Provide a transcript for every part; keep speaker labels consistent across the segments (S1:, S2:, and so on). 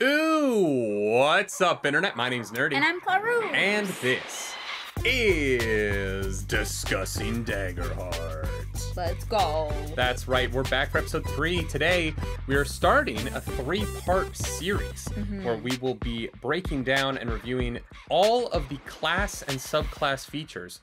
S1: Ooh, what's up, Internet? My name's Nerdy.
S2: And I'm Claru.
S1: And this is Discussing Daggerheart.
S2: Let's go.
S1: That's right, we're back for episode 3. Today, we are starting a 3-part series where we will be breaking down and reviewing all of the class and subclass features.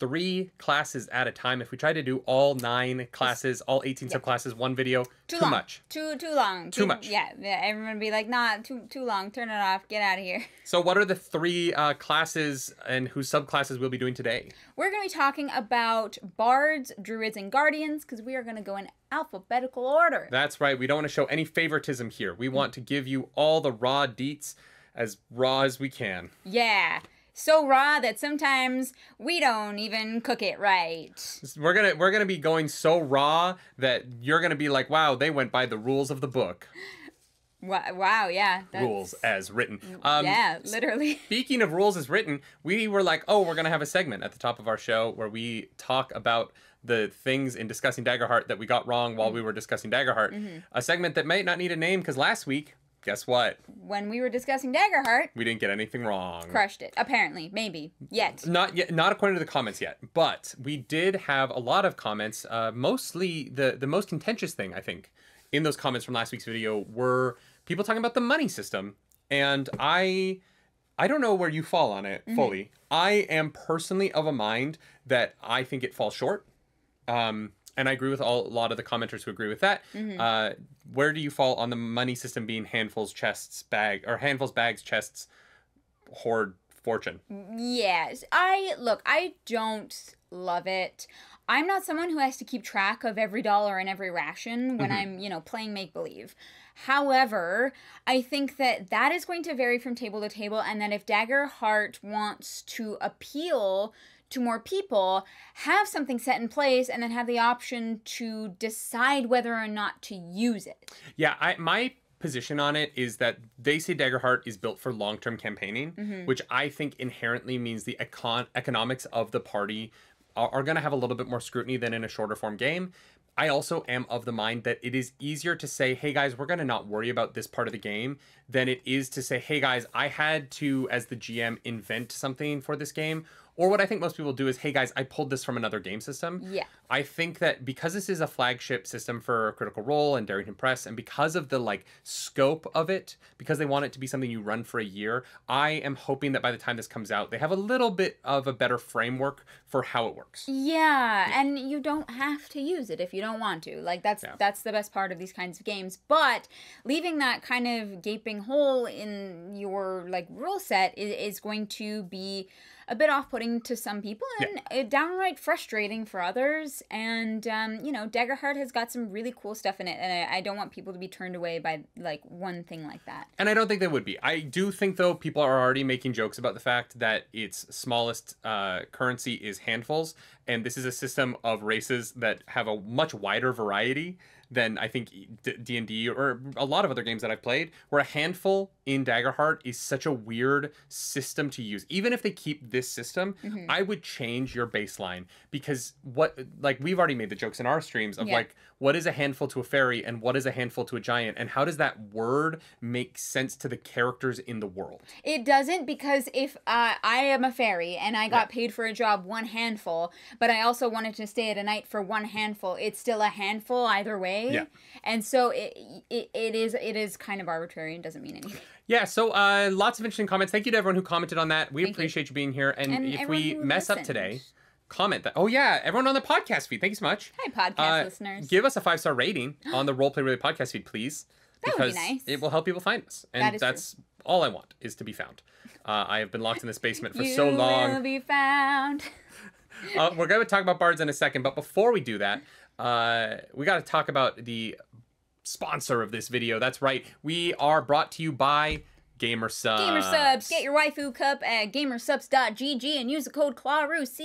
S1: 3 classes at a time. If we try to do all 9 classes, all 18 subclasses, one video, too much.
S2: Too long.
S1: Too much.
S2: Yeah, everyone would be like, nah, too long. Turn it off. Get out of here.
S1: So what are the 3 classes and whose subclasses we'll be doing today?
S2: We're going to be talking about bards, druids, and guardians because we are going to go in alphabetical order.
S1: That's right. We don't want to show any favoritism here. We want to give you all the raw deets as raw as we can.
S2: Yeah. So raw that sometimes we don't even cook it right.
S1: We're gonna be going so raw that you're gonna be like, wow, they went by the rules of the book.
S2: Wow, yeah.
S1: Rules as written.
S2: Yeah, literally.
S1: Speaking of rules as written, we were like, oh, we're gonna have a segment at the top of our show where we talk about the things in Discussing Daggerheart that we got wrong while we were discussing Daggerheart. A segment that might not need a name because last week, guess what?
S2: When we were discussing Daggerheart,
S1: we didn't get anything wrong.
S2: Crushed it. Apparently. Maybe. Yet.
S1: Not yet. Not according to the comments yet. But we did have a lot of comments. Mostly the most contentious thing, I think, in those comments from last week's video were people talking about the money system. And I don't know where you fall on it fully. I am personally of a mind that I think it falls short. And I agree with a lot of the commenters who agree with that. Where do you fall on the money system being handfuls, chests, handfuls, bags, chests, hoard, fortune?
S2: Yes. I don't love it. I'm not someone who has to keep track of every dollar and every ration when I'm, playing make-believe. However, I think that is going to vary from table to table, and that if Daggerheart wants to appeal to more people, have something set in place and then have the option to decide whether or not to use it.
S1: Yeah, my position on it is that they say Daggerheart is built for long-term campaigning, which I think inherently means the economics of the party are going to have a little bit more scrutiny than in a shorter form game. I also am of the mind that it is easier to say, hey guys, we're going to not worry about this part of the game than it is to say, hey guys, I had to, as the GM, invent something for this game. Or what I think most people do is, hey guys, I pulled this from another game system.
S2: Yeah.
S1: I think that because this is a flagship system for Critical Role and Darrington Press, and because of the scope of it, because they want it to be something you run for a year, I am hoping that by the time this comes out, they have a little bit of a better framework for how it works.
S2: Yeah, and you don't have to use it if you don't want to. That's the best part of these kinds of games. But leaving that kind of gaping hole in your rule set is going to be a bit off-putting to some people and downright frustrating for others. And, Daggerheart has got some really cool stuff in it, and I don't want people to be turned away by, one thing like that.
S1: And I don't think they would be. I do think, though, people are already making jokes about the fact that its smallest currency is handfuls, and this is a system of races that have a much wider variety than I think D&D or a lot of other games that I've played, where a handful in Daggerheart is such a weird system to use. Even if they keep this system, I would change your baseline, because we've already made the jokes in our streams of what is a handful to a fairy and what is a handful to a giant, and how does that word make sense to the characters in the world?
S2: It doesn't, because if I am a fairy and I got paid for a job 1 handful, but I also wanted to stay at a night for 1 handful, it's still a handful either way.
S1: Yeah.
S2: And so it is kind of arbitrary and doesn't mean anything.
S1: Yeah, so lots of interesting comments. Thank you to everyone who commented on that. We appreciate you being here. And if we mess up today, comment that. Oh, yeah, everyone on the podcast feed. Thank you so much.
S2: Hi, podcast listeners.
S1: Give us a 5-star rating on the Roleplay Really podcast feed, please.
S2: That would be nice.
S1: It will help people find us. And that's all I want, is to be found. I have been locked in this basement for so long.
S2: You will be found.
S1: We're going to talk about bards in a second, but before we do that, we got to talk about the sponsor of this video. That's right. We are brought to you by GamerSupps.
S2: GamerSupps. Get your waifu cup at gamersupps.gg and use the code CLAROOS,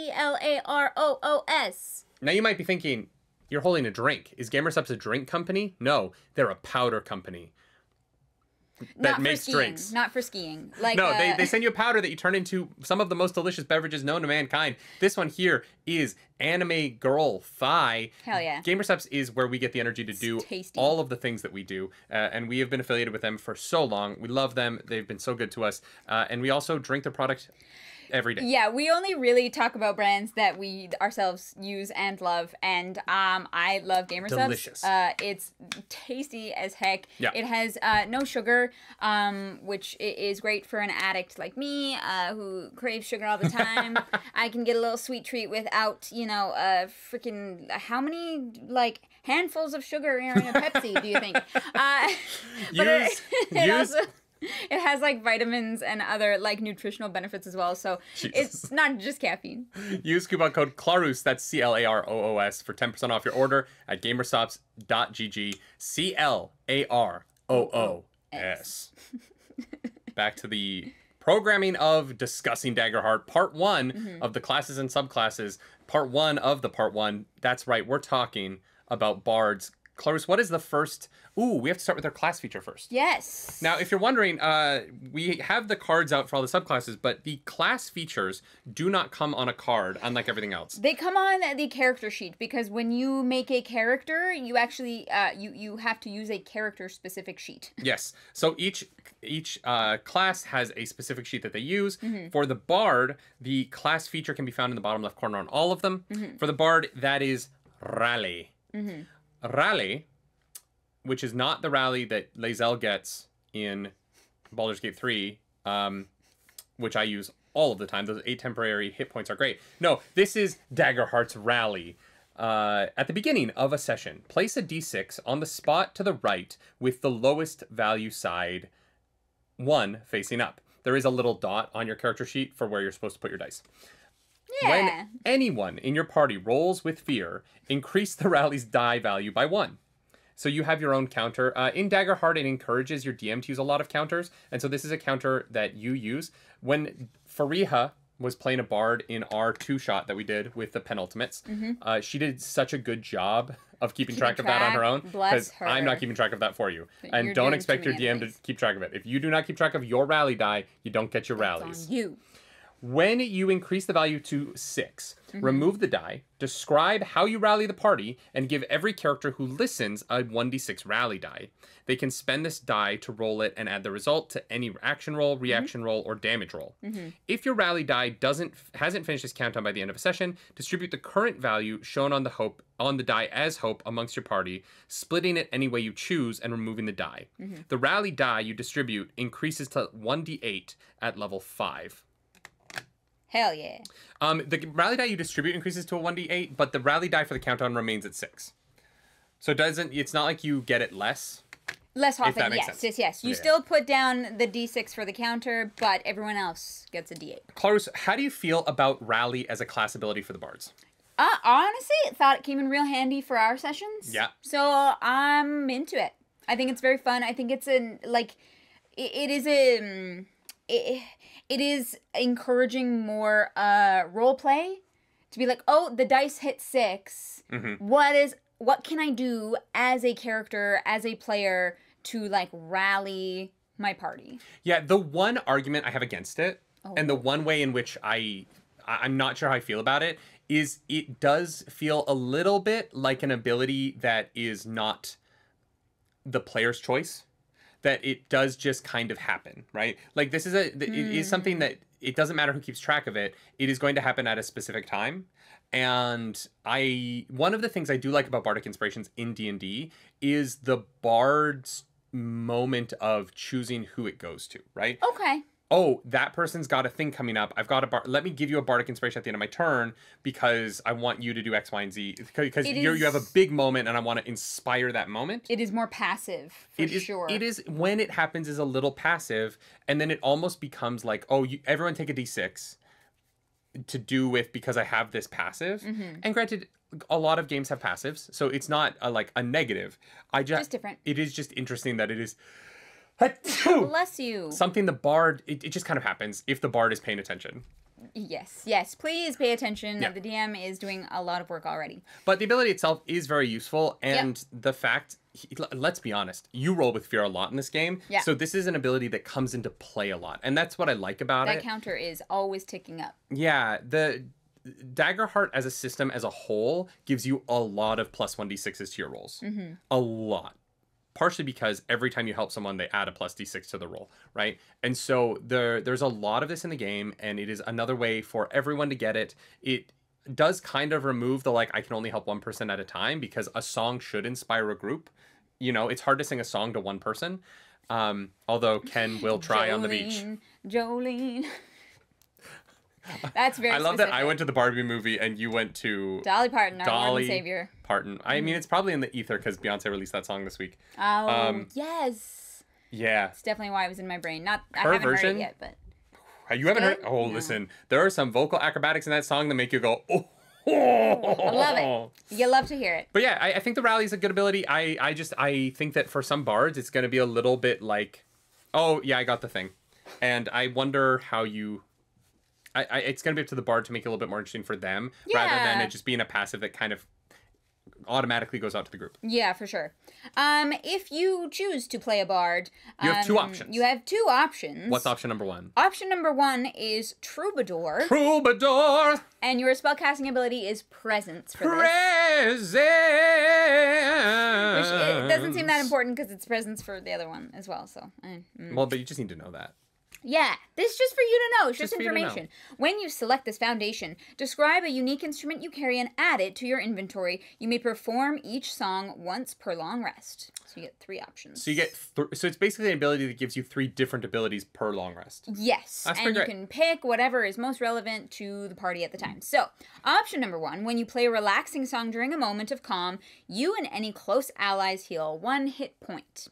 S2: CLAROOS.
S1: Now you might be thinking, you're holding a drink. Is GamerSupps a drink company? No, they're a powder company.
S2: Not
S1: makes
S2: for skiing.
S1: drinks.
S2: Not for skiing. Like
S1: No, they send you a powder that you turn into some of the most delicious beverages known to mankind. This one here is Anime Girl Thigh.
S2: Hell yeah.
S1: Gamersups is where we get the energy to do
S2: tasty.
S1: all of the things that we do. And we have been affiliated with them for so long. We love them. They've been so good to us. And we also drink their product every day.
S2: Yeah, we only really talk about brands that we ourselves use and love, and I love Gamersubs.
S1: Delicious.
S2: It's tasty as heck.
S1: Yeah.
S2: It has no sugar, which is great for an addict like me who craves sugar all the time. I can get a little sweet treat without, freaking how many like handfuls of sugar are in a Pepsi? Do you think? It has like vitamins and other like nutritional benefits as well, so it's not just caffeine.
S1: Use coupon code CLAROOS, that's CLAROOS, for 10% off your order at gamersops.gg. CLAROOS. Back to the programming of Discussing Daggerheart, part 1 of the classes and subclasses. Part 1 of the part 1. That's right, we're talking about bards. Clarus, what is the first... Ooh, we have to start with our class feature first.
S2: Yes.
S1: Now, if you're wondering, we have the cards out for all the subclasses, but the class features do not come on a card, unlike everything else.
S2: They come on the character sheet, because when you make a character, you actually you have to use a character-specific sheet.
S1: Yes. So each class has a specific sheet that they use. For the bard, the class feature can be found in the bottom left corner on all of them. For the bard, that is Rally. Rally, which is not the rally that Lae'zel gets in Baldur's Gate 3, which I use all of the time. Those 8 temporary hit points are great. No, this is Daggerheart's Rally. At the beginning of a session, place a d6 on the spot to the right with the lowest value side 1 facing up. There is a little dot on your character sheet for where you're supposed to put your dice.
S2: Yeah.
S1: When anyone in your party rolls with fear, increase the rally's die value by 1. So you have your own counter. In Daggerheart, it encourages your DM to use a lot of counters, and so this is a counter that you use. When Fariha was playing a bard in our 2-shot that we did with the penultimates, she did such a good job of keeping track of that on her own, because I'm not keeping track of that for you. And don't expect your DM to keep track of it. If you do not keep track of your rally die, you don't get your rallies.
S2: On you.
S1: When you increase the value to 6, remove the die, describe how you rally the party, and give every character who listens a 1d6 rally die. They can spend this die to roll it and add the result to any action roll, reaction roll, or damage roll. If your rally die hasn't finished its countdown by the end of a session, distribute the current value shown on the die as hope amongst your party, splitting it any way you choose and removing the die. The rally die you distribute increases to 1d8 at level 5.
S2: Hell yeah.
S1: The rally die you distribute increases to a 1d8, but the rally die for the countdown remains at 6. So it's not like you get it less.
S2: Less often,
S1: that makes sense.
S2: yes. You still put down the d6 for the counter, but everyone else gets a d8.
S1: Clarus, how do you feel about rally as a class ability for the bards?
S2: Honestly, thought it came in real handy for our sessions.
S1: Yeah.
S2: So I'm into it. I think it's very fun. I think it's it is encouraging more role play, to be like, oh, the dice hit 6. What can I do as a character, as a player, to like rally my party?
S1: Yeah, the one argument I have against it, and the one way in which I'm not sure how I feel about it, is it does feel a little bit like an ability that is not the player's choice. That it does just kind of happen, right? Like this is it is something that it doesn't matter who keeps track of it. It is going to happen at a specific time. And one of the things I do like about Bardic Inspirations in D&D is the bard's moment of choosing who it goes to, right?
S2: Okay.
S1: Oh, that person's got a thing coming up. I've got let me give you a Bardic Inspiration at the end of my turn because I want you to do X, Y, and Z. Because you have a big moment and I want to inspire that moment.
S2: It is more passive, for sure.
S1: It is, when it happens, is a little passive. And then it almost becomes like, oh, everyone take a D6 to do with because I have this passive. And granted, a lot of games have passives. So it's not a negative. Just
S2: different.
S1: It is just interesting that it is...
S2: Bless you.
S1: Something the bard, it just kind of happens if the bard is paying attention.
S2: Yes. Please pay attention.
S1: Yeah.
S2: The DM is doing a lot of work already.
S1: But the ability itself is very useful, and the fact, let's be honest, you roll with fear a lot in this game,
S2: Yeah.
S1: so this is an ability that comes into play a lot, and that's what I like about
S2: That
S1: it.
S2: counter is always ticking up.
S1: Yeah, the Daggerheart as a system as a whole gives you a lot of plus 1d6s to your rolls. A lot. Partially because every time you help someone, they add a plus d6 to the roll, right? And so there's a lot of this in the game, and it is another way for everyone to get it. It does kind of remove the, like, I can only help one person at a time, because a song should inspire a group. You know, it's hard to sing a song to one person. Although Ken will try on the beach.
S2: Jolene. That's very
S1: I love
S2: specific.
S1: that I went to the Barbie movie and you went to
S2: Dolly Parton, our Lord
S1: Dolly
S2: and Savior.
S1: Parton. I mean, it's probably in the ether because Beyonce released that song this week.
S2: Oh, yes.
S1: Yeah.
S2: It's definitely why it was in my brain. I
S1: Her
S2: haven't heard
S1: version?
S2: it yet, but
S1: You haven't heard?
S2: good?
S1: Oh,
S2: No.
S1: listen. There are some vocal acrobatics in that song that make you go, oh.
S2: I love it. You love to hear it.
S1: But yeah, I think the rally is a good ability. I think that for some bards, it's going to be a little bit like, oh, yeah, I got the thing. And I wonder how you... it's going to be up to the bard to make it a little bit more interesting for them, rather than
S2: Yeah.
S1: it just being a passive that kind of automatically goes out to the group.
S2: Yeah, for sure. If you choose to play a bard,
S1: You have two options.
S2: You have two options.
S1: What's option number one?
S2: Option number one is Troubadour,
S1: Troubadour!
S2: and your spellcasting ability is Presence for this.
S1: Presence!
S2: Which it doesn't seem that important because it's Presence for the other one as well. So,
S1: Well, but you just need to know that.
S2: yeah, this is just for you to know. It's just
S1: for you to know.
S2: information. When you select this foundation, describe a unique instrument you carry and add it to your inventory. You may perform each song once per long rest. So you get three options.
S1: So you get so it's basically an ability that gives you 3 different abilities per long rest.
S2: Yes,
S1: That's
S2: and
S1: pretty
S2: you
S1: great.
S2: can pick whatever is most relevant to the party at the time. So, option number one, when you play a relaxing song during a moment of calm, you and any close allies heal 1 hit point.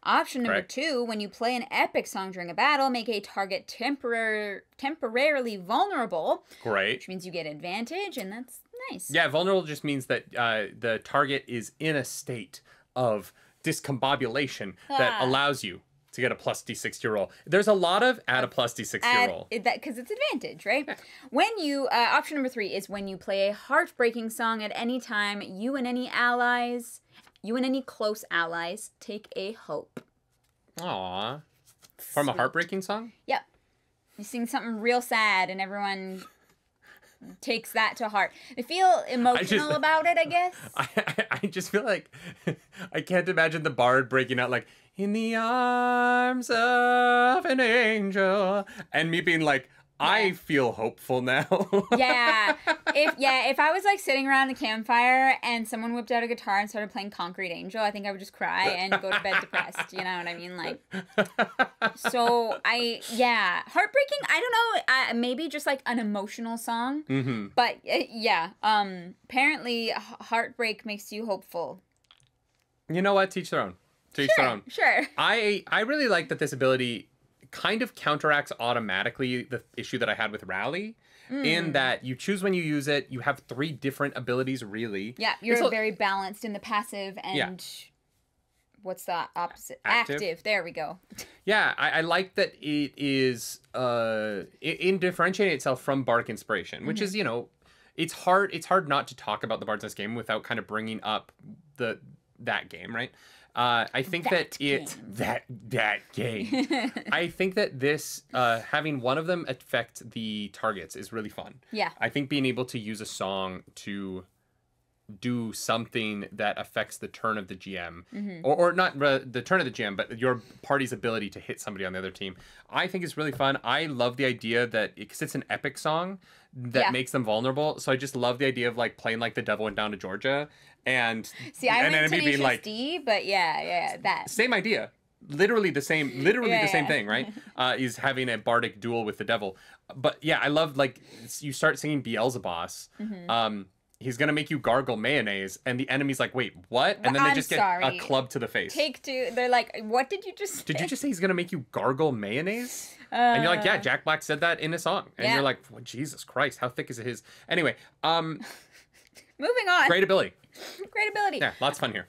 S2: Option number
S1: Correct.
S2: 2, when you play an epic song during a battle, make a target temporarily vulnerable,
S1: Great.
S2: which means you get advantage, and that's nice.
S1: Yeah, vulnerable just means that the target is in a state of discombobulation that
S2: Ah.
S1: allows you to get a plus d6 to your roll. There's a lot of add a plus d6 to your roll.
S2: Because it's advantage, right? When you option number 3 is when you play a heartbreaking song at any time, you and any close allies take a hope.
S1: Aww. From a
S2: Sweet.
S1: heartbreaking song?
S2: Yep. You sing something real sad and everyone takes that to heart. They feel emotional about it, I guess.
S1: I just feel like I can't imagine the bard breaking out like, in the arms of an angel, and me being like, I feel hopeful now.
S2: Yeah. If I was like sitting around the campfire and someone whipped out a guitar and started playing Concrete Angel, I think I would just cry and go to bed depressed. You know what I mean? Like, so heartbreaking. I don't know. Maybe just like an emotional song.
S1: Mm-hmm.
S2: But apparently heartbreak makes you hopeful.
S1: You know what? Teach their own. Teach their own.
S2: Sure.
S1: I really like that this ability kind of counteracts automatically the issue that I had with Rally, in that you choose when you use it. You have 3 different abilities, really.
S2: Yeah, you're very balanced in the passive and what's the opposite?
S1: Active.
S2: There we go.
S1: Yeah, I like that it is in differentiating itself from Bardic Inspiration, which is, you know, it's hard not to talk about the Bards in this game without kind of bringing up that game, right? I think that game. I think that this having one of them affect the targets is really fun.
S2: Yeah.
S1: I think being able to use a song to do something that affects the turn of the GM, or not the turn of the GM, but your party's ability to hit somebody on the other team, I think is really fun. I love the idea that because it's an epic song that makes them vulnerable. So I just love the idea of like playing like The Devil Went Down to Georgia and
S2: See, I
S1: an
S2: went
S1: enemy being
S2: Tenacious
S1: like
S2: D, but that.
S1: same idea. Literally the same thing, right? Is having a bardic duel with the devil. But yeah, I love like you start singing Beelzebos. He's gonna make you gargle mayonnaise, and the enemy's like, "Wait, what?" And then they
S2: I'm
S1: just get
S2: sorry.
S1: a club to the face.
S2: Take 2. They're like, what did you just say?
S1: Did you just say he's gonna make you gargle mayonnaise? And you're like, yeah, Jack Black said that in a song, and you're like, well, Jesus Christ, how thick is his? Anyway,
S2: Moving on.
S1: great ability.
S2: Great ability.
S1: Yeah, lots of fun here.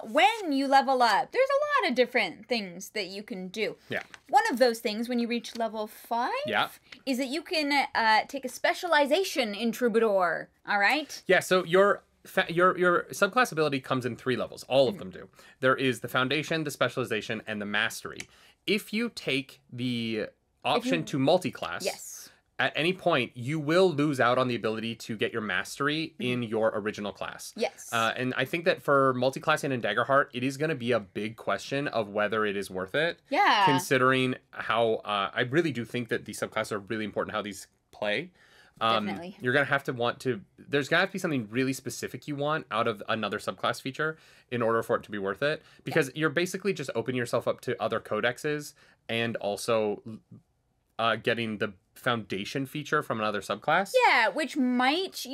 S2: When you level up, there's a lot of different things that you can do.
S1: Yeah.
S2: One of those things, when you reach level 5,
S1: Yeah.
S2: is that you can take a specialization in Troubadour. All right?
S1: Yeah, so your subclass ability comes in 3 levels. All of them do. There is the foundation, the specialization, and the mastery. If you take the option to multi-class,
S2: Yes.
S1: at any point, you will lose out on the ability to get your mastery in your original class.
S2: Yes.
S1: And I think that for multi-classing in Daggerheart, it is going to be a big question of whether it is worth it.
S2: Yeah.
S1: Considering how I really do think that these subclasses are really important, how these play.
S2: Definitely.
S1: You're going to have to there's going to have to be something really specific you want out of another subclass feature in order for it to be worth it. Because you're basically just opening yourself up to other codexes and also getting the foundation feature from another subclass.
S2: Yeah, which might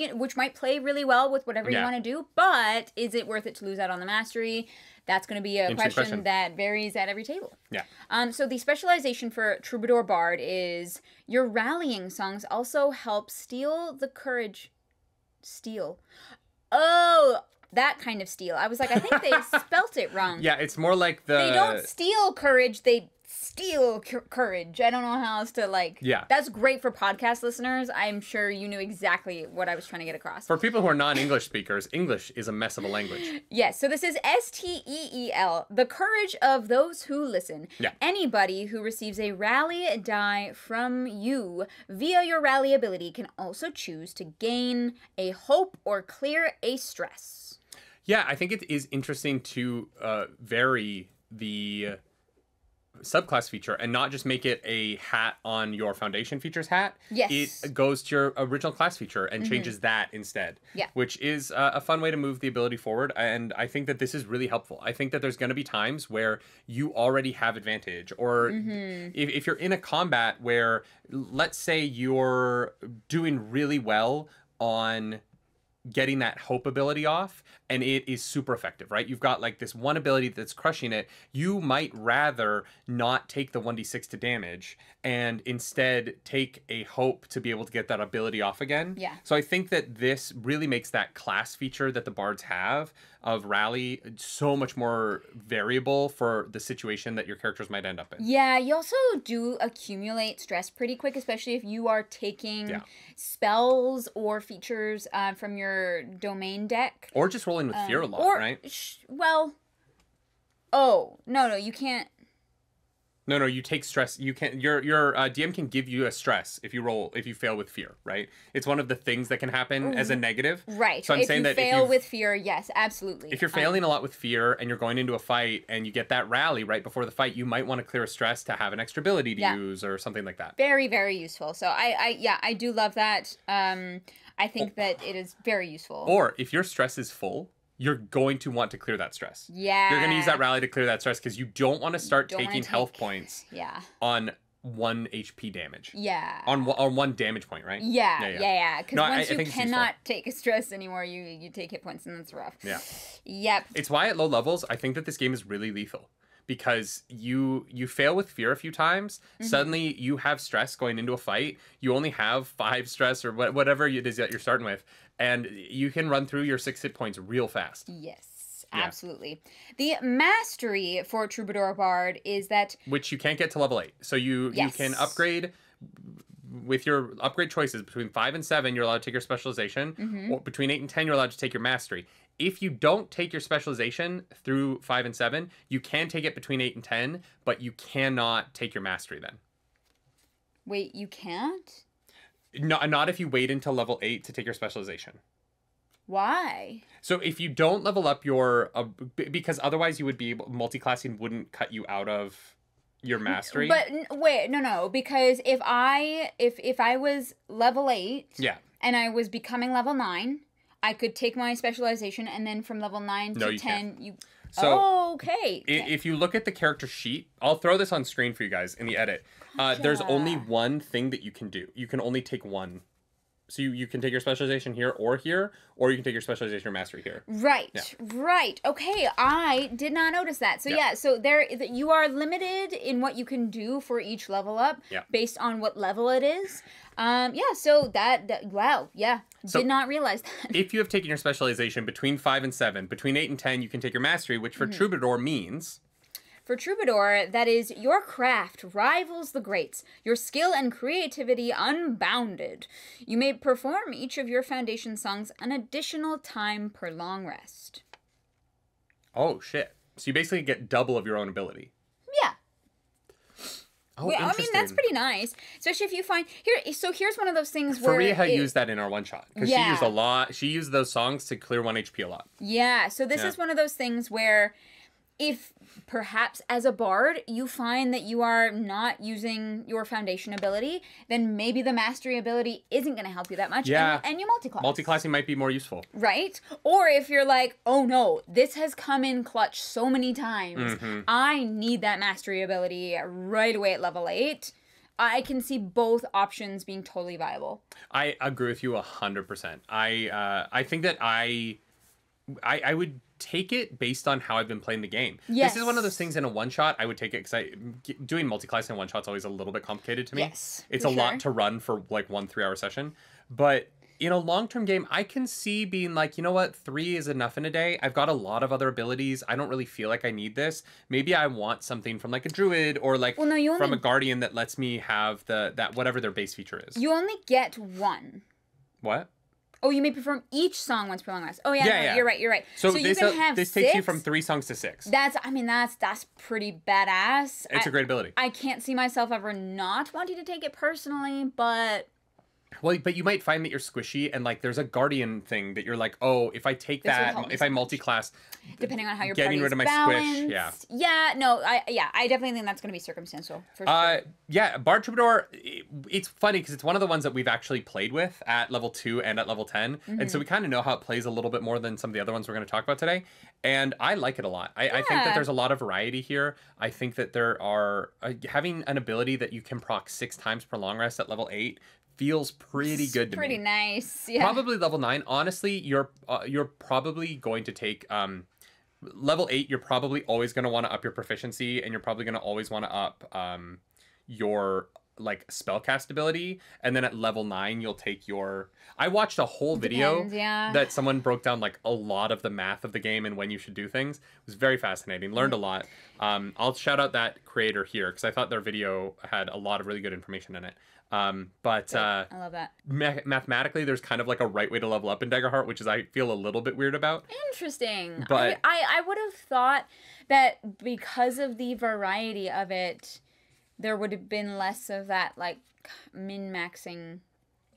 S2: play really well with whatever you
S1: Yeah.
S2: want to do, but is it worth it to lose out on the mastery? That's going to be a
S1: Interesting question.
S2: that varies at every table.
S1: Yeah.
S2: So the specialization for Troubadour Bard is your rallying songs also help steal the courage. Steal. Oh, that kind of steal. I was like, I think they spelt it wrong.
S1: Yeah, it's more like the...
S2: They don't steal courage, they steal courage. I don't know how else to
S1: Yeah.
S2: That's great for podcast listeners. I'm sure you knew exactly what I was trying to get across.
S1: For people who are non-English speakers, English is a mess of a language.
S2: Yes, so this is STEEL, the courage of those who listen.
S1: Yeah.
S2: Anybody who receives a rally die from you via your rally ability can also choose to gain a hope or clear a stress.
S1: Yeah, I think it is interesting to vary the subclass feature and not just make it a hat on your foundation features hat.
S2: Yes.
S1: It goes to your original class feature and changes that instead.
S2: Yeah.
S1: Which is a fun way to move the ability forward. And I think that this is really helpful. I think that there's going to be times where you already have advantage, or if you're in a combat where, let's say you're doing really well on getting that hope ability off and it is super effective, right? You've got like this one ability that's crushing it. You might rather not take the 1d6 to damage and instead take a hope to be able to get that ability off again.
S2: Yeah.
S1: So I think that this really makes that class feature that the bards have of rally so much more variable for the situation that your characters might end up in.
S2: Yeah, you also do accumulate stress pretty quick, especially if you are taking spells or features from your domain deck.
S1: Or just rolling with fear a lot, right?
S2: No, you can't.
S1: No, you take stress. You can your DM can give you a stress if you fail with fear, right? It's one of the things that can happen as a negative.
S2: Right.
S1: So I'm saying that
S2: fail with fear, yes, absolutely.
S1: If you're failing a lot with fear and you're going into a fight and you get that rally right before the fight, you might want to clear a stress to have an extra ability to use or something like that.
S2: Very, very useful. So I do love that. I think that it is very useful.
S1: Or if your stress is full, you're going to want to clear that stress.
S2: Yeah.
S1: You're going to use that rally to clear that stress because you don't want to start taking health points on 1 HP damage.
S2: Yeah.
S1: On 1 damage point, right?
S2: Yeah. Because once
S1: I
S2: you
S1: think it's
S2: cannot take a stress anymore, you take hit points and that's rough.
S1: Yeah.
S2: Yep.
S1: It's why at low levels, I think that this game is really lethal. Because you fail with fear a few times, suddenly you have stress going into a fight. You only have 5 stress or whatever it is that you're starting with, and you can run through your 6 hit points real fast.
S2: Yes, absolutely. The mastery for Troubadour Bard is that...
S1: Which you can't get to level 8. So you can upgrade... With your upgrade choices between 5 and 7, you're allowed to take your specialization. Or between 8 and 10, you're allowed to take your mastery. If you don't take your specialization through 5 and 7, you can take it between 8 and 10, but you cannot take your mastery then.
S2: Wait, you can't?
S1: No, not if you wait until level 8 to take your specialization.
S2: Why?
S1: So if you don't level up your... because otherwise you would be able... Multi-classing wouldn't cut you out of... your mastery.
S2: But wait, no, because if I was level 8 and I was becoming level 9, I could take my specialization and then from level 9 to 10 you
S1: So
S2: okay.
S1: If you look at the character sheet, I'll throw this on screen for you guys in the edit. There's only one thing that you can do. You can only take one So you can take your specialization here, or you can take your specialization or mastery here.
S2: Right,
S1: Yeah.
S2: right. Okay, I did not notice that. So
S1: Yeah.
S2: so you are limited in what you can do for each level up
S1: Yeah.
S2: based on what level it is. So that wow, yeah.
S1: So-
S2: did not realize that.
S1: If you have taken your specialization between 5 and 7, between 8 and 10, you can take your mastery, which for Troubadour means...
S2: For Troubadour, that is, your craft rivals the greats, your skill and creativity unbounded. You may perform each of your foundation songs an additional time per long rest.
S1: Oh, shit. So you basically get double of your own ability.
S2: Yeah.
S1: Oh,
S2: I mean,
S1: interesting.
S2: that's pretty nice. Especially if you find... Here's one of those things where...
S1: Faria used that in our one-shot. Because she
S2: Yeah.
S1: used a lot... She used those songs to clear 1 HP a lot.
S2: Yeah, so this
S1: Yeah.
S2: is one of those things where if perhaps as a bard you find that you are not using your foundation ability, then maybe the mastery ability isn't going to help you that much.
S1: Yeah.
S2: And you multi-class.
S1: Multiclassing might be more useful.
S2: Right? Or if you're like, oh no, this has come in clutch so many times. I need that mastery ability right away at level 8. I can see both options being totally viable.
S1: I agree with you 100%. I think that I would take it based on how I've been playing the game.
S2: Yes.
S1: This is one of those things in a one-shot, I would take it because doing multi-class in one-shot's always a little bit complicated to me.
S2: Yes,
S1: It's
S2: for
S1: a
S2: sure.
S1: lot to run for like 1 3-hour session. But in a long-term game, I can see being like, you know what, 3 is enough in a day. I've got a lot of other abilities. I don't really feel like I need this. Maybe I want something from like a druid or like
S2: Well, no, you
S1: from
S2: only-
S1: a guardian that lets me have that whatever their base feature is.
S2: You only get one.
S1: What?
S2: Oh, you may perform each song once per long rest. Oh, yeah,
S1: Yeah,
S2: no,
S1: yeah.
S2: you're right.
S1: So,
S2: you
S1: this
S2: can have
S1: this takes you
S2: 6.
S1: from 3 songs to 6.
S2: That's pretty badass.
S1: It's a great ability.
S2: I can't see myself ever not wanting to take it personally, but
S1: Well, but you might find that you're squishy and like there's a guardian thing that you're like, oh, if I take
S2: This would
S1: that,
S2: help me
S1: if
S2: so
S1: I
S2: much.
S1: multi-class,
S2: depending on how your
S1: Getting
S2: party
S1: rid
S2: is
S1: of my squish,
S2: balanced. Yeah, no, I definitely think that's going to be circumstantial for sure.
S1: yeah, Bard Troubadour, it's funny because it's one of the ones that we've actually played with at level 2 and at level 10. And so we kind of know how it plays a little bit more than some of the other ones we're going to talk about today. And I like it a lot. I think that
S2: Yeah.
S1: there's a lot of variety here. I think that there are, having an ability that you can proc 6 times per long rest at level 8 feels pretty good to
S2: Pretty
S1: me.
S2: nice. Yeah.
S1: Probably level 9. Honestly, you're probably going to take level 8. You're probably always going to want to up your proficiency, and you're probably going to always want to up your like spellcast ability. And then at level 9, you'll take your. I watched a whole video
S2: Depends, yeah.
S1: that someone broke down like a lot of the math of the game and when you should do things. It was very fascinating. Learned a lot. I'll shout out that creator here because I thought their video had a lot of really good information in it. But
S2: I love that.
S1: mathematically, there's kind of like a right way to level up in Daggerheart, which is I feel a little bit weird about.
S2: Interesting.
S1: But-
S2: I would have thought that because of the variety of it, there would have been less of that like min-maxing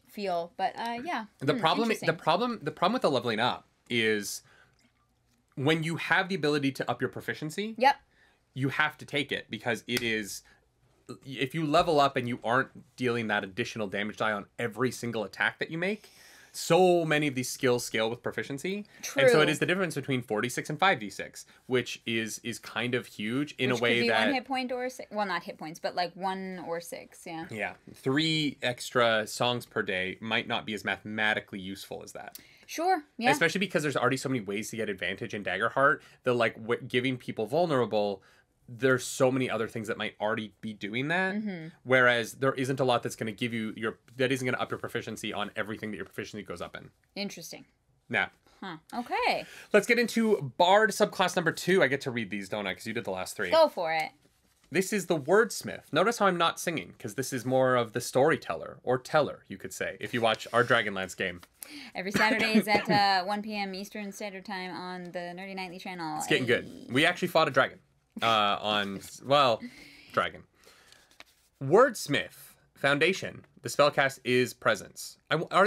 S2: feel. But yeah.
S1: The problem
S2: interesting.
S1: with the leveling up is when you have the ability to up your proficiency,
S2: Yep.
S1: you have to take it because it is. If you level up and you aren't dealing that additional damage die on every single attack that you make, so many of these skills scale with proficiency. And so
S2: True.
S1: it is the difference between 4d6 and 5d6, which is kind of huge in
S2: Which
S1: a way
S2: could be
S1: that
S2: 1 hit point or 6. Well, not hit points, but like 1 or 6. Yeah.
S1: yeah, 3 extra songs per day might not be as mathematically useful as that.
S2: Sure. Yeah.
S1: Especially because there's already so many ways to get advantage in Daggerheart that like giving people vulnerable, there's so many other things that might already be doing that. Whereas there isn't a lot that's going to give you that isn't going to up your proficiency on everything that your proficiency goes up in.
S2: Interesting.
S1: Now,
S2: Huh. Okay.
S1: let's get into Bard subclass number 2. I get to read these, don't I? Because you did the last 3.
S2: Go for it.
S1: This is the wordsmith. Notice how I'm not singing, because this is more of the storyteller, or teller, you could say, if you watch our Dragonlance game.
S2: Every Saturdays at 1 p.m. Eastern Standard Time on the Nerdy Nightly channel.
S1: It's getting good. We actually fought a dragon dragon. Wordsmith Foundation. The spellcast is presence.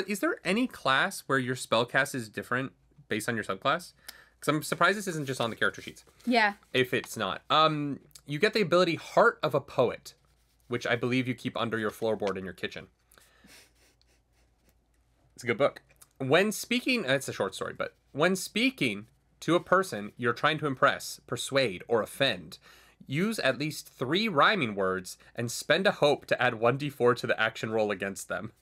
S1: Is there any class where your spellcast is different based on your subclass? Because I'm surprised this isn't just on the character sheets.
S2: Yeah.
S1: If it's not. You get the ability Heart of a Poet, which I believe you keep under your floorboard in your kitchen. It's a good book. When speaking, it's a short story, but when speaking to a person you're trying to impress, persuade, or offend, use at least 3 rhyming words and spend a hope to add 1d4 to the action roll against them.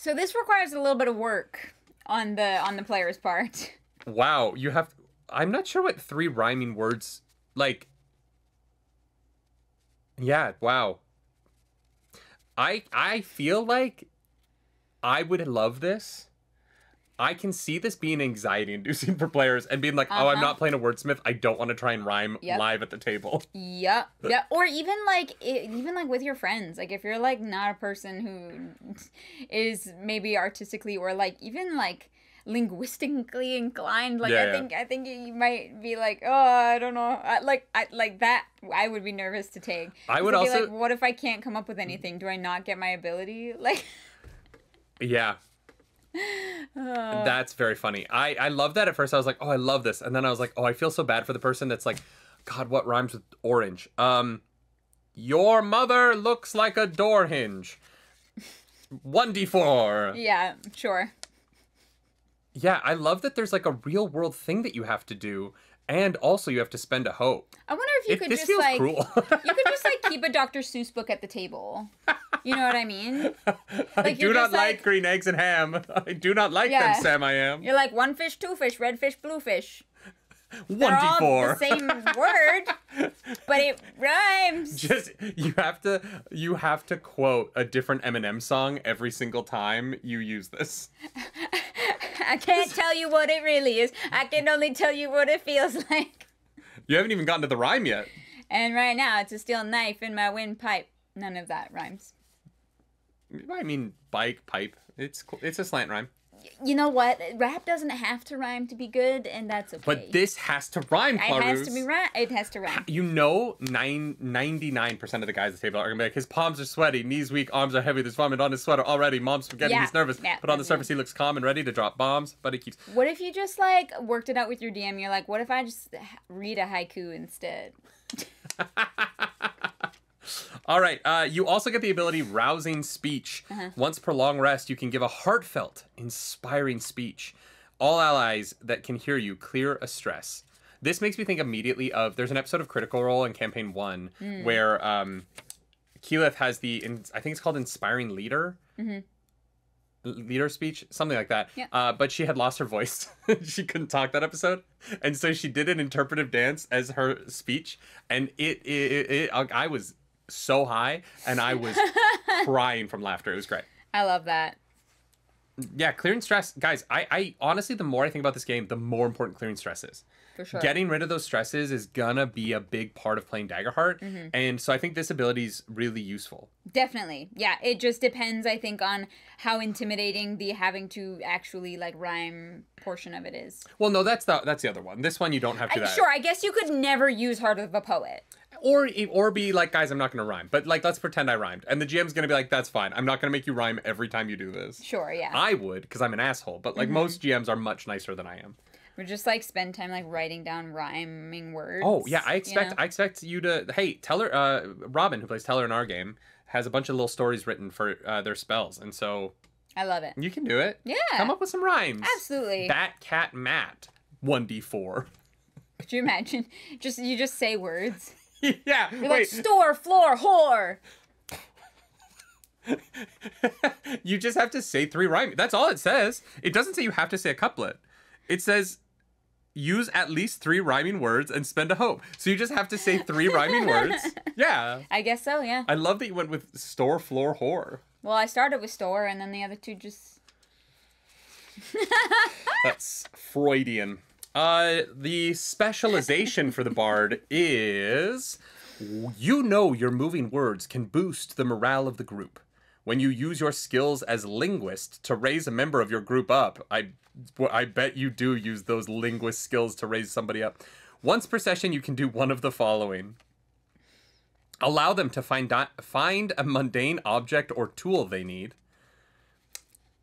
S2: So this requires a little bit of work on the player's part.
S1: Wow, you have. I'm not sure what 3 rhyming words like. Yeah, wow. I feel like I would love this. I can see this being anxiety inducing for players and being like, oh, I'm not playing a wordsmith. I don't want to try and rhyme live at the table.
S2: Yep. Yeah. Or even like with your friends. Like if you're like not a person who is maybe artistically or like even like linguistically inclined, like I think you might be like, oh, I don't know, like that I would be nervous to take.
S1: I would also
S2: be like, what if I can't come up with anything? Do I not get my ability? Like
S1: yeah. That's very funny. I love that. At first I was like, oh, I love this, and then I was like, oh, I feel so bad for the person that's like, God, what rhymes with orange? Your mother looks like a door hinge. 1d4.
S2: Yeah, sure.
S1: Yeah, I love that there's like a real world thing that you have to do, and also you have to spend a hope.
S2: I wonder if you could just like cruel. You could just like keep a Dr. Seuss book at the table. You know what I mean? Like,
S1: I do not like green eggs and ham. I do not like them, Sam I am.
S2: You're like 1 fish, 2 fish, red fish, blue fish.
S1: 1d4.
S2: They're all the same word, but it rhymes.
S1: Just you have to quote a different Eminem song every single time you use this.
S2: I can't tell you what it really is. I can only tell you what it feels like.
S1: You haven't even gotten to the rhyme yet.
S2: And right now, it's a steel knife in my windpipe. None of that rhymes.
S1: I mean, bike, pipe. It's a slant rhyme.
S2: You know what? Rap doesn't have to rhyme to be good, and that's okay.
S1: But this has to rhyme, Clarus.
S2: It has to be rhyme. It has to rhyme.
S1: You know, 99% of the guys at the table are gonna be like, his palms are sweaty, knees weak, arms are heavy. There's vomit on his sweater already. Mom's spaghetti. He's nervous. But on the surface, he looks calm and ready to drop bombs. But he keeps.
S2: What if you just like worked it out with your DM? You're like, what if I just read a haiku instead?
S1: All right. You also get the ability Rousing Speech. Once per long rest, you can give a heartfelt, inspiring speech. All allies that can hear you clear a stress. This makes me think immediately of, there's an episode of Critical Role in Campaign 1 where Keyleth has I think it's called Inspiring Leader. Leader speech, something like that.
S2: Yeah.
S1: But she had lost her voice. She couldn't talk that episode. And so she did an interpretive dance as her speech. And I was so high and I was crying from laughter. It was great.
S2: I love that.
S1: Yeah, clearing stress. Guys, I honestly, the more I think about this game, the more important clearing stress is.
S2: For sure.
S1: Getting rid of those stresses is gonna be a big part of playing Daggerheart. And so I think this ability is really useful.
S2: Definitely. Yeah, it just depends, I think, on how intimidating the having to actually like rhyme portion of it is.
S1: Well, no, that's the other one. This one you don't have to.
S2: Sure, I guess you could never use Heart of a Poet.
S1: Or be like, guys, I'm not going to rhyme. But, like, let's pretend I rhymed. And the GM's going to be like, that's fine. I'm not going to make you rhyme every time you do this.
S2: Sure, yeah.
S1: I would, because I'm an asshole. But, like, most GMs are much nicer than I am.
S2: Or just, like, spend time, like, writing down rhyming words.
S1: Oh, yeah. I expect you to... Hey, Teller... Robin, who plays Teller in our game, has a bunch of little stories written for their spells. And so...
S2: I love it.
S1: You can do it.
S2: Yeah.
S1: Come up with some rhymes.
S2: Absolutely.
S1: Bat, cat, mat. 1d4.
S2: Could you imagine? You just say words.
S1: Yeah.
S2: You're like, store, floor, whore.
S1: You just have to say 3 rhymes. That's all it says. It doesn't say you have to say a couplet. It says use at least 3 rhyming words and spend a hope. So you just have to say 3 rhyming words. Yeah.
S2: I guess so, yeah.
S1: I love that you went with store, floor, whore.
S2: Well, I started with store and then the other 2 just...
S1: That's Freudian. The specialization for the bard is, you know, your moving words can boost the morale of the group. When you use your skills as linguist to raise a member of your group up, I bet you do use those linguist skills to raise somebody up. Once per session, you can do one of the following. Allow them to find a mundane object or tool they need.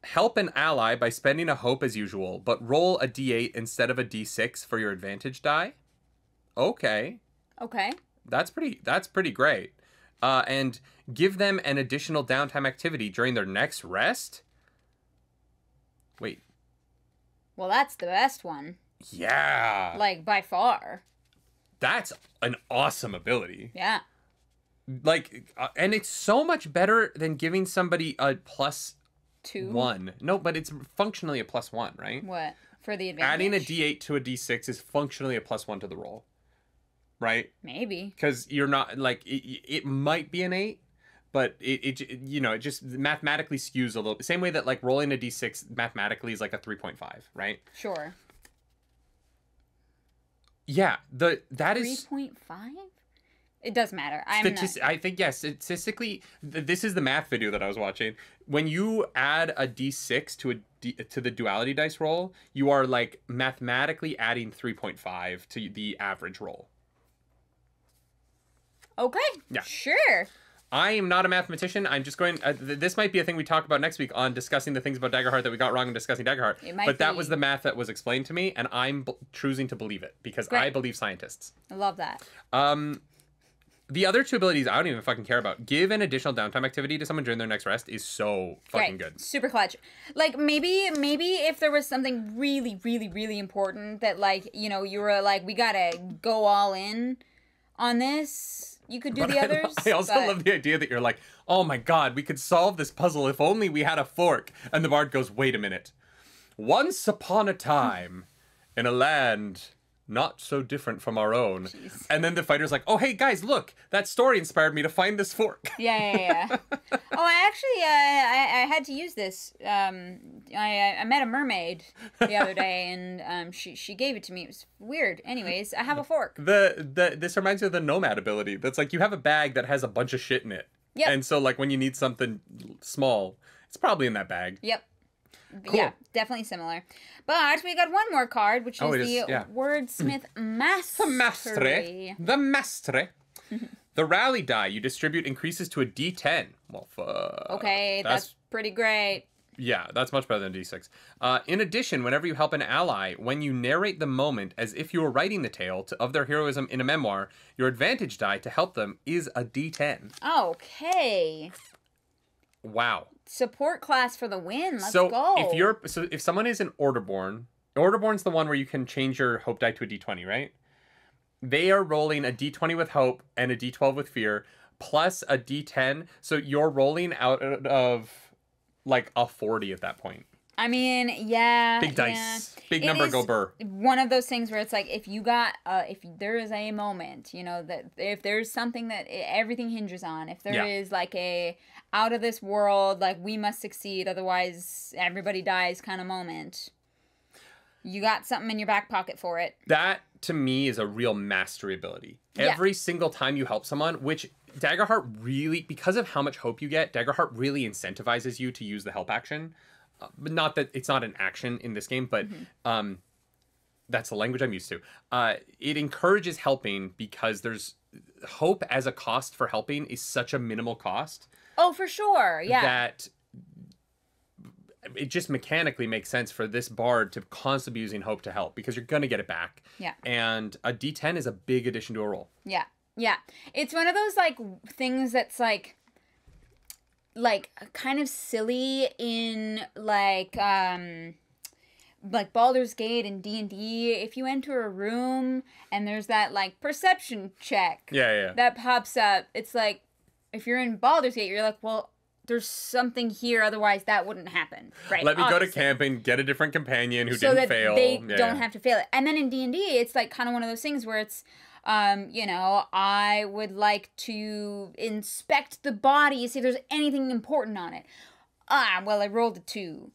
S1: Help an ally by spending a hope as usual, but roll a d8 instead of a d6 for your advantage die. Okay.
S2: Okay.
S1: That's pretty great. And give them an additional downtime activity during their next rest. Wait.
S2: Well, that's the best one.
S1: Yeah.
S2: Like, by far.
S1: That's an awesome ability.
S2: Yeah.
S1: Like, and it's so much better than giving somebody a plus
S2: 2?
S1: 1. No, but it's functionally a +1, right?
S2: What? For the advantage?
S1: Adding a d8 to a d6 is functionally a +1 to the roll, right?
S2: Maybe.
S1: Because you're not, like, it might be an 8, but it just mathematically skews a little. Same way that, like, rolling a d6 mathematically is like a 3.5, right?
S2: Sure.
S1: Yeah, that is
S2: 3.5? It does matter.
S1: I think, yes, statistically, this is the math video that I was watching. When you add a d6 to the duality dice roll, you are, like, mathematically adding 3.5 to the average roll.
S2: Okay.
S1: Yeah.
S2: Sure.
S1: I am not a mathematician. I'm just going... this might be a thing we talk about next week on discussing the things about Daggerheart that we got wrong in discussing Daggerheart.
S2: It might
S1: but that
S2: be.
S1: was the math that was explained to me, and I'm choosing to believe it because
S2: Great.
S1: I believe scientists.
S2: I love that.
S1: The other 2 abilities I don't even fucking care about. Give an additional downtime activity to someone during their next rest is so fucking good.
S2: Super clutch. Like, maybe if there was something really, really, really important that, like, you know, you were like, we gotta go all in on this, you could do the others.
S1: I also love the idea that you're like, oh my god, we could solve this puzzle if only we had a fork. And the bard goes, wait a minute. Once upon a time, in a land not so different from our own.
S2: Jeez.
S1: And then the fighter's like, oh, hey, guys, look, that story inspired me to find this fork.
S2: Yeah. Oh, I actually, I had to use this. I met a mermaid the other day, and she gave it to me. It was weird. Anyways, I have a fork.
S1: This reminds me of the nomad ability. That's like, you have a bag that has a bunch of shit in it.
S2: Yep.
S1: And so, like, when you need something small, it's probably in that bag.
S2: Yep.
S1: Cool.
S2: Yeah, definitely similar. But we got one more card, which is the Wordsmith Mastery.
S1: The Mastery. The rally die you distribute increases to a D10. Well, fuck.
S2: Okay, that's pretty great.
S1: Yeah, that's much better than D6. In addition, whenever you help an ally, when you narrate the moment as if you were writing the tale of their heroism in a memoir, your advantage die to help them is a D10.
S2: Okay.
S1: Wow.
S2: Support class for the win. Let's go.
S1: If someone is an Orderborn's the one where you can change your hope die to a D20, right? They are rolling a D20 with hope and a D12 with fear, plus a D10. So you're rolling out of like a 40 at that point.
S2: I mean, yeah.
S1: Big dice. Big number, go burr.
S2: One of those things where it's like, if there is a moment, you know, that if there's something that everything hinges on, if there is like a out of this world, like we must succeed, otherwise everybody dies kind of moment, you got something in your back pocket for it.
S1: That, to me, is a real mastery ability. Every single time you help someone, which Daggerheart really, because of how much hope you get, Daggerheart really incentivizes you to use the help action. But not that it's not an action in this game, but that's the language I'm used to. It encourages helping because there's hope as a cost for helping is such a minimal cost.
S2: Oh, for sure. Yeah.
S1: That it just mechanically makes sense for this bard to constantly be using hope to help because you're going to get it back.
S2: Yeah.
S1: And a D10 is a big addition to a roll.
S2: Yeah. Yeah. It's one of those like things that's like kind of silly in like Baldur's Gate and D&D. If you enter a room and there's that like perception check that pops up, it's like if you're in Baldur's Gate, you're like, well, there's something here, otherwise that wouldn't happen, right?
S1: Let me go to camping, get a different companion who
S2: so
S1: didn't
S2: that
S1: fail.
S2: They don't have to fail it. And then in D&D, it's like kind of one of those things where it's you know, I would like to inspect the body, see if there's anything important on it. Well, I rolled a 2.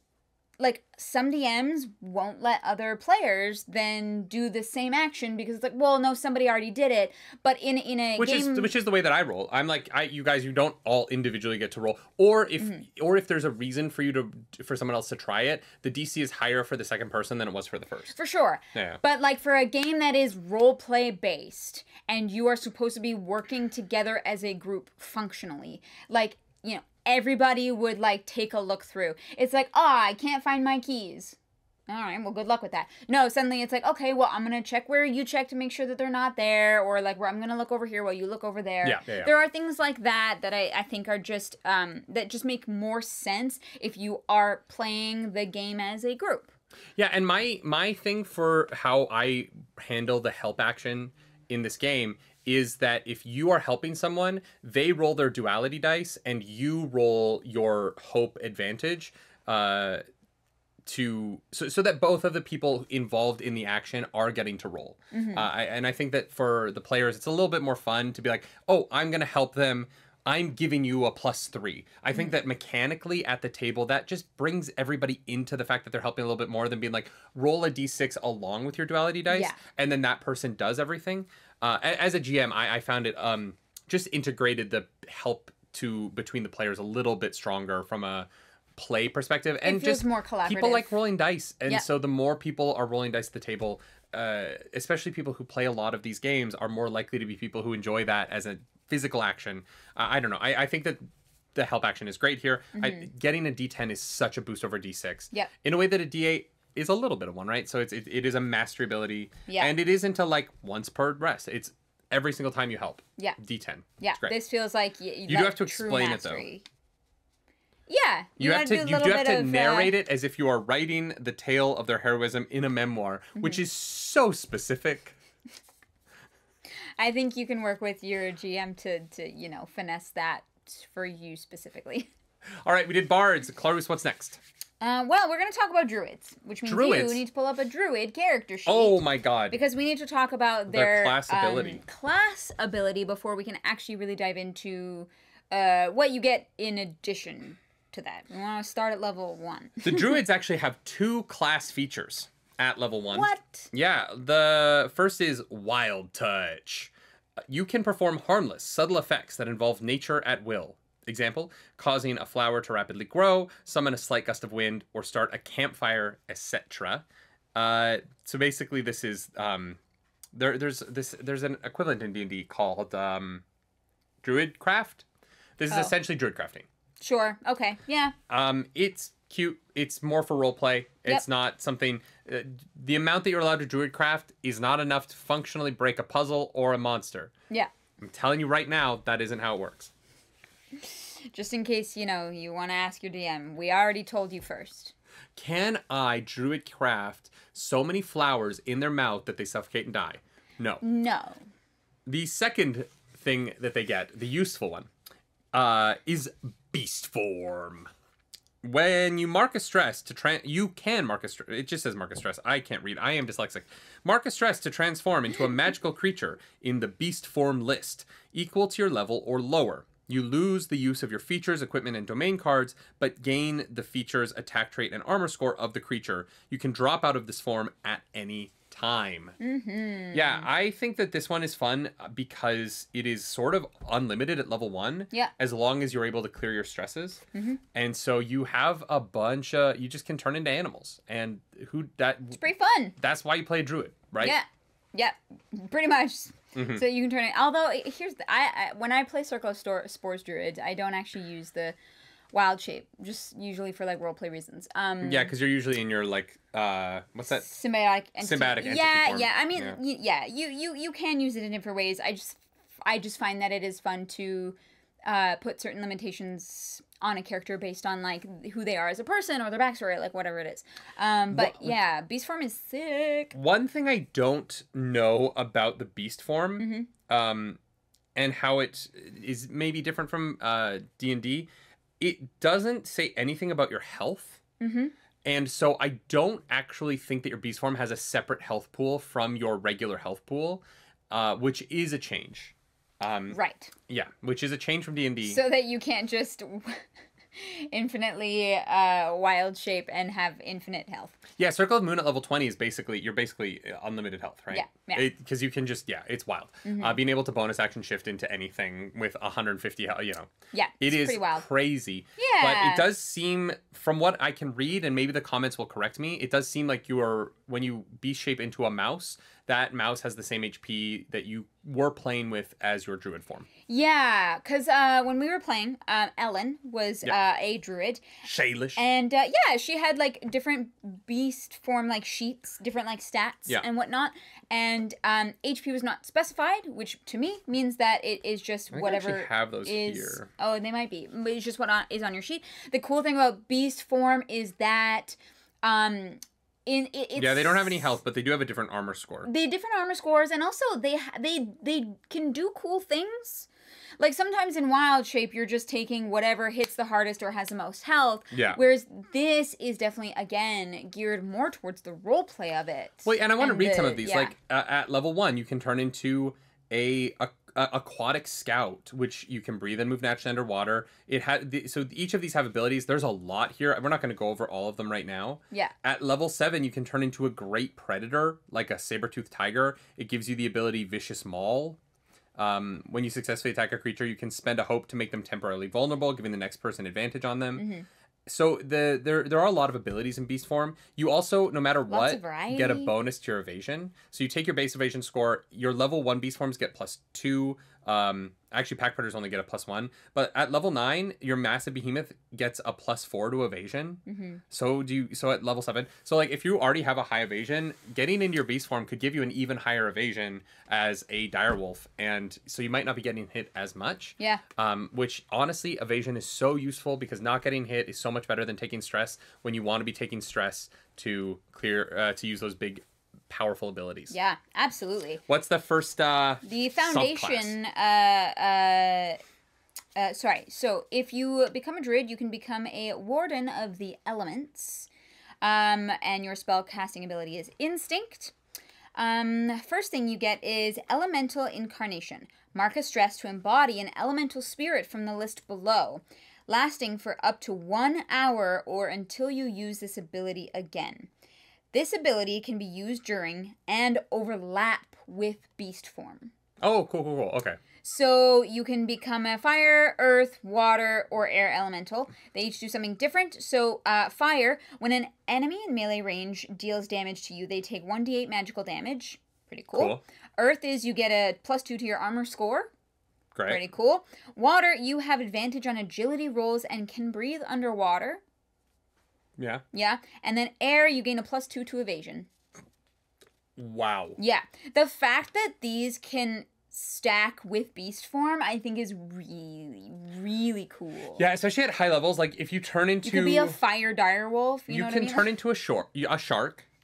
S2: Like, some DMs won't let other players then do the same action because it's like, well, no, somebody already did it. But in a game...
S1: Which is the way that I roll. I'm like, you guys, you don't all individually get to roll. Or if there's a reason for someone else to try it, the DC is higher for the second person than it was for the first.
S2: For sure.
S1: Yeah.
S2: But, like, for a game that is role-play based, and you are supposed to be working together as a group functionally, like, you know, everybody would, like, take a look through. It's like, I can't find my keys. All right, well, good luck with that. No, suddenly it's like, okay, well, I'm going to check where you check to make sure that they're not there, or, like, where I'm going to look over here while you look over there.
S1: Yeah.
S2: There are things like that I think are just, that just make more sense if you are playing the game as a group.
S1: Yeah, and my thing for how I handle the help action in this game is that if you are helping someone, they roll their duality dice and you roll your hope advantage. so that both of the people involved in the action are getting to roll. And I think that for the players, it's a little bit more fun to be like, oh, I'm going to help them. I'm giving you a +3. I think that mechanically at the table, that just brings everybody into the fact that they're helping a little bit more than being like, roll a d6 along with your duality dice, and then that person does everything. As a GM, I found it just integrated the help between the players a little bit stronger from a play perspective, and
S2: it feels
S1: just
S2: more collaborative.
S1: People like rolling dice, and so the more people are rolling dice at the table, especially people who play a lot of these games, are more likely to be people who enjoy that as a physical action. I don't know. I think that the help action is great here. Getting a D10 is such a boost over D6. In a way that a D8 is a little bit of one, right? So it is a mastery ability, and it isn't a like once per rest. It's every single time you help. D10.
S2: Yeah, this feels like
S1: you do have to explain it though.
S2: Yeah,
S1: you do have to narrate it as if you are writing the tale of their heroism in a memoir, which is so specific.
S2: I think you can work with your GM to finesse that for you specifically.
S1: All right, we did bards. Clarus, what's next?
S2: Well, we're going to talk about druids, which means you need to pull up a druid character sheet.
S1: Oh my god.
S2: Because we need to talk about their
S1: class
S2: ability before we can actually really dive into what you get in addition to that. We want to start at level 1.
S1: The druids actually have 2 class features at level 1.
S2: What?
S1: Yeah, the first is Wild Touch. You can perform harmless, subtle effects that involve nature at will. Example, causing a flower to rapidly grow, summon a slight gust of wind, or start a campfire, etc. So basically this is there's an equivalent in D&D called Druidcraft. This is essentially druid crafting.
S2: Sure. Okay. Yeah.
S1: It's cute. It's more for role play. It's not something. The amount that you're allowed to druid craft is not enough to functionally break a puzzle or a monster.
S2: Yeah.
S1: I'm telling you right now, that isn't how it works.
S2: Just in case you want to ask your DM, we already told you first.
S1: Can I druid craft so many flowers in their mouth that they suffocate and die? No.
S2: No.
S1: The second thing that they get, the useful one, is beast form. When you mark a stress you can mark a stress. It just says mark a stress. I can't read. I am dyslexic. Mark a stress to transform into a magical creature in the beast form list, equal to your level or lower. You lose the use of your features, equipment, and domain cards, but gain the features, attack trait, and armor score of the creature. You can drop out of this form at any time. Yeah, I think that this one is fun because it is sort of unlimited at level 1.
S2: Yeah.
S1: As long as you're able to clear your stresses. And so you have a bunch of, you just can turn into animals. And
S2: it's pretty fun.
S1: That's why you play a druid, right?
S2: Yeah. Yeah. Pretty much. So you can turn it. Although here's when I play Circle of Spores Druid, I don't actually use the wild shape, just usually for like roleplay reasons.
S1: Yeah, because you're usually in your like what's that?
S2: Symbiotic entity.
S1: Symbiotic entity form.
S2: Yeah. I mean, you can use it in different ways. I just find that it is fun to put certain limitations on a character based on like who they are as a person or their backstory, like whatever it is. But yeah, beast form is sick.
S1: One thing I don't know about the beast form, and how it is maybe different from D&D, it doesn't say anything about your health. And so I don't actually think that your beast form has a separate health pool from your regular health pool, which is a change.
S2: Right.
S1: Yeah, which is a change from D&D.
S2: So that you can't just infinitely wild shape and have infinite health.
S1: Yeah, Circle of Moon at level 20 is you're basically unlimited health, right?
S2: Yeah.
S1: Because you can just, it's wild. Being able to bonus action shift into anything with 150 health,
S2: Yeah,
S1: it is
S2: pretty wild.
S1: Crazy.
S2: Yeah.
S1: But it does seem, from what I can read, and maybe the comments will correct me, it does seem like when you beast shape into a mouse, that mouse has the same HP that you were playing with as your druid form.
S2: Yeah, because when we were playing, Ellen was a druid.
S1: Shalish.
S2: And she had like different beast form like sheets, different like stats and whatnot. And HP was not specified, which to me means that it is just whatever
S1: I have those here.
S2: Oh, they might be. But it's just what is on your sheet. The cool thing about beast form is that
S1: they don't have any health, but they do have a different armor score.
S2: They have different armor scores, and also they can do cool things. Like sometimes in wild shape, you're just taking whatever hits the hardest or has the most health.
S1: Yeah.
S2: Whereas this is definitely, again, geared more towards the role play of it.
S1: Well, and I want to read some of these.
S2: Yeah.
S1: Like at level 1, you can turn into a aquatic scout, which you can breathe and move naturally underwater. It had so each of these have abilities. There's a lot here. We're not going to go over all of them right now.
S2: Yeah.
S1: At level 7, you can turn into a great predator, like a saber-toothed tiger. It gives you the ability Vicious Maul. When you successfully attack a creature, you can spend a hope to make them temporarily vulnerable, giving the next person advantage on them.
S2: Mm-hmm.
S1: So there are a lot of abilities in beast form. You also, no matter
S2: Lots of
S1: what,
S2: variety.
S1: get a bonus to your evasion. So you take your base evasion score. Your level 1 beast forms get +2. Actually, pack predators only get a +1. But at level 9, your massive behemoth gets a +4 to evasion.
S2: Mm-hmm.
S1: So at level 7, so like if you already have a high evasion, getting into your beast form could give you an even higher evasion as a direwolf, and so you might not be getting hit as much.
S2: Yeah.
S1: Which honestly, evasion is so useful because not getting hit is so much better than taking stress when you want to be taking stress to clear to use those big powerful abilities.
S2: Yeah, absolutely.
S1: What's the first
S2: The foundation so if you become a druid, you can become a warden of the elements. And your spell casting ability is instinct. First thing you get is elemental incarnation. Mark a stress to embody an elemental spirit from the list below, lasting for up to 1 hour or until you use this ability again. This ability can be used during and overlap with beast form.
S1: Oh, cool. Okay.
S2: So you can become a fire, earth, water, or air elemental. They each do something different. So fire, when an enemy in melee range deals damage to you, they take 1d8 magical damage. Pretty cool. Earth is you get a +2 to your armor score.
S1: Great.
S2: Pretty cool. Water, you have advantage on agility rolls and can breathe underwater.
S1: Yeah.
S2: Yeah. And then air, you gain a +2 to evasion.
S1: Wow.
S2: Yeah. The fact that these can stack with beast form, I think is really, really cool.
S1: Yeah, especially at high levels. Like if you turn into...
S2: You could be a fire direwolf. You know what I mean?
S1: turn into a shark.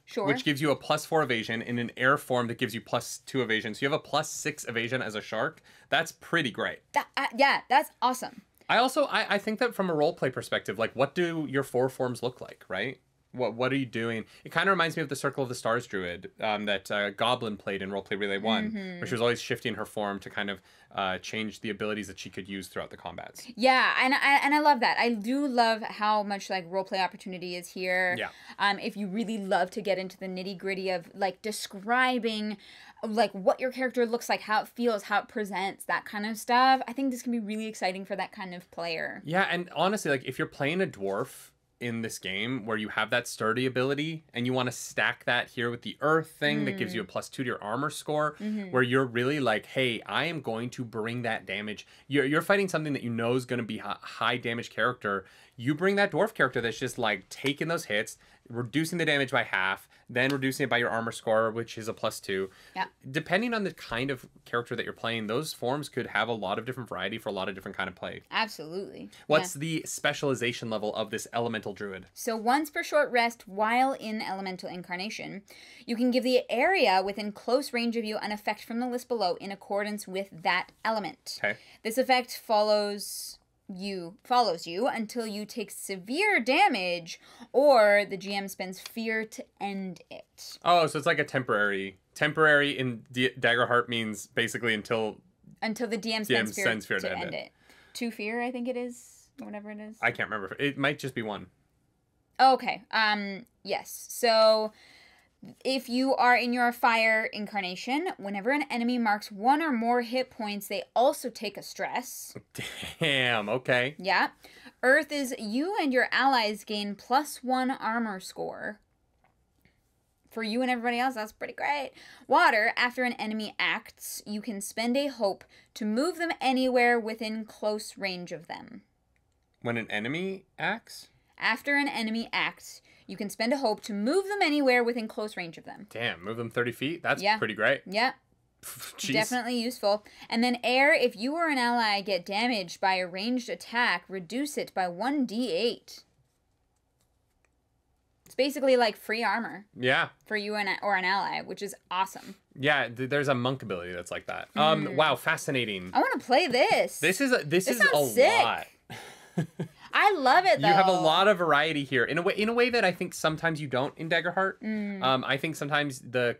S2: Sure.
S1: Which gives you a +4 evasion in an air form that gives you +2 evasion. So you have a +6 evasion as a shark. That's pretty great.
S2: Yeah, that's awesome.
S1: I think that from a roleplay perspective, like what do your 4 forms look like, right? What are you doing? It kind of reminds me of the Circle of the Stars druid that Goblin played in Roleplay Relay 1, where she was always shifting her form to kind of change the abilities that she could use throughout the combats.
S2: Yeah, and I love that. I do love how much like roleplay opportunity is here.
S1: Yeah.
S2: If you really love to get into the nitty gritty of like describing like what your character looks like, how it feels, how it presents, that kind of stuff, I think this can be really exciting for that kind of player.
S1: Yeah, and honestly, like if you're playing a dwarf in this game where you have that sturdy ability and you want to stack that here with the earth thing that gives you a +2 to your armor score, where you're really like, hey, I am going to bring that damage. You're fighting something that you know is going to be a high damage character. You bring that dwarf character that's just like taking those hits, reducing the damage by half, then reducing it by your armor score, which is a +2.
S2: Yeah.
S1: Depending on the kind of character that you're playing, those forms could have a lot of different variety for a lot of different kind of play.
S2: Absolutely.
S1: What's the specialization level of this elemental druid?
S2: So once per short rest while in elemental incarnation, you can give the area within close range of you an effect from the list below in accordance with that element.
S1: Okay.
S2: This effect follows you until you take severe damage or the GM spends fear to end it.
S1: Oh, so it's like a temporary in Daggerheart means basically until
S2: the DM spends fear to end it. 2 fear, I think it is, whatever it is.
S1: I can't remember. It might just be 1.
S2: Okay. Yes. So if you are in your fire incarnation, whenever an enemy marks 1 or more hit points, they also take a stress.
S1: Damn, okay.
S2: Yeah. Earth is you and your allies gain +1 armor score. For you and everybody else, that's pretty great. Water, after an enemy acts, you can spend a hope to move them anywhere within close range of them.
S1: When an enemy acts?
S2: After an enemy acts, you can spend a hope to move them anywhere within close range of them.
S1: Damn, move them 30 feet? That's pretty great.
S2: Yeah.
S1: Jeez.
S2: Definitely useful. And then air, if you or an ally get damaged by a ranged attack, reduce it by 1d8. It's basically like free armor
S1: Yeah.
S2: for you or an ally, which is awesome.
S1: Yeah, there's a monk ability that's like that. Wow, fascinating.
S2: I want to play this.
S1: This is a
S2: sounds sick.
S1: lot.
S2: I love it though.
S1: You have a lot of variety here in a way that I think sometimes you don't in Daggerheart. I think sometimes the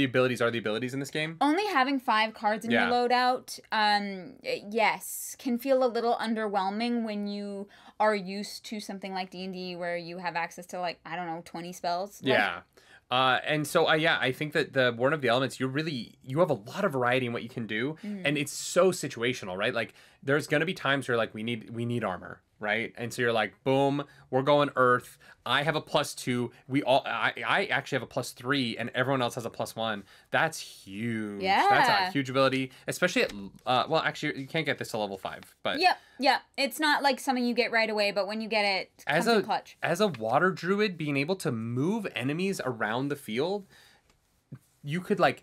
S1: abilities are the abilities in this game.
S2: Only having 5 cards in
S1: Yeah.
S2: your loadout, yes, can feel a little underwhelming when you are used to something like D&D where you have access to, like, I don't know, 20 spells. Like,
S1: Yeah. And so I think that the Warden of the Elements, you have a lot of variety in what you can do, and it's so situational, right? Like there's gonna be times where like we need armor, right? And so you're like, boom, we're going Earth. I have a +2. I actually have a +3, and everyone else has a +1. That's huge.
S2: Yeah.
S1: That's a huge ability, especially at well, actually you can't get this to level 5, but
S2: Yep. It's not like something you get right away, but when you get it, it comes in clutch.
S1: As a water druid, being able to move enemies around the field, you could like,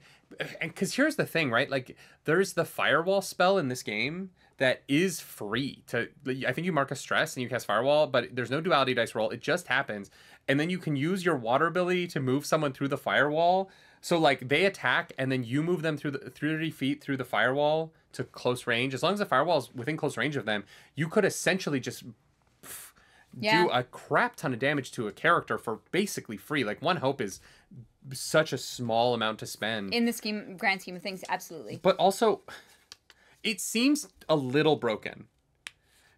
S1: because here's the thing, right? Like there's the firewall spell in this game that is free to, I think you mark a stress and you cast firewall, but there's no duality dice roll. It just happens. And then you can use your water ability to move someone through the firewall. So like they attack and then you move them through 30 feet through the firewall to close range. As long as the firewall is within close range of them, you could essentially just do a crap ton of damage to a character for basically free. Like 1 hope is such a small amount to spend.
S2: In the grand scheme of things, absolutely.
S1: But also, it seems a little broken.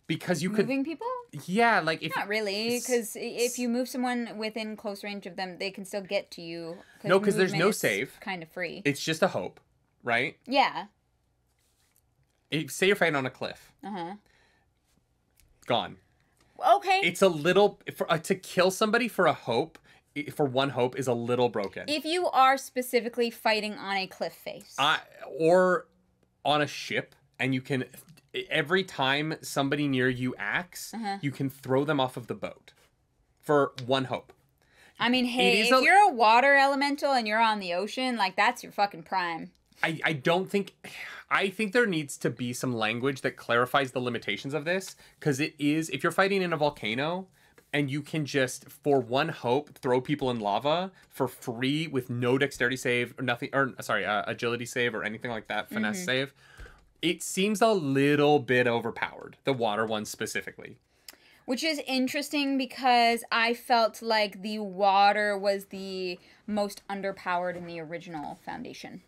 S1: Because you
S2: Moving people?
S1: Yeah, like if...
S2: Not really, because if you move someone within close range of them, they can still get to you.
S1: No, because there's no save.
S2: Kind of free.
S1: It's just a hope, right?
S2: Yeah.
S1: Say you're fighting on a cliff.
S2: Uh-huh.
S1: Gone.
S2: Okay.
S1: It's a little... to kill somebody for a hope, for 1 hope, is a little broken.
S2: If you are specifically fighting on a cliff face.
S1: Or on a ship, and you can... Every time somebody near you acts, you can throw them off of the boat for 1 hope.
S2: I mean, hey, if you're a water elemental and you're on the ocean, like, that's your fucking prime.
S1: I don't think... I think there needs to be some language that clarifies the limitations of this, because it is... If you're fighting in a volcano, and you can just, for 1 hope, throw people in lava for free with no dexterity save, or nothing... Or, sorry, agility save or anything like that, finesse save... It seems a little bit overpowered, the water one specifically.
S2: Which is interesting because I felt like the water was the most underpowered in the original Foundation.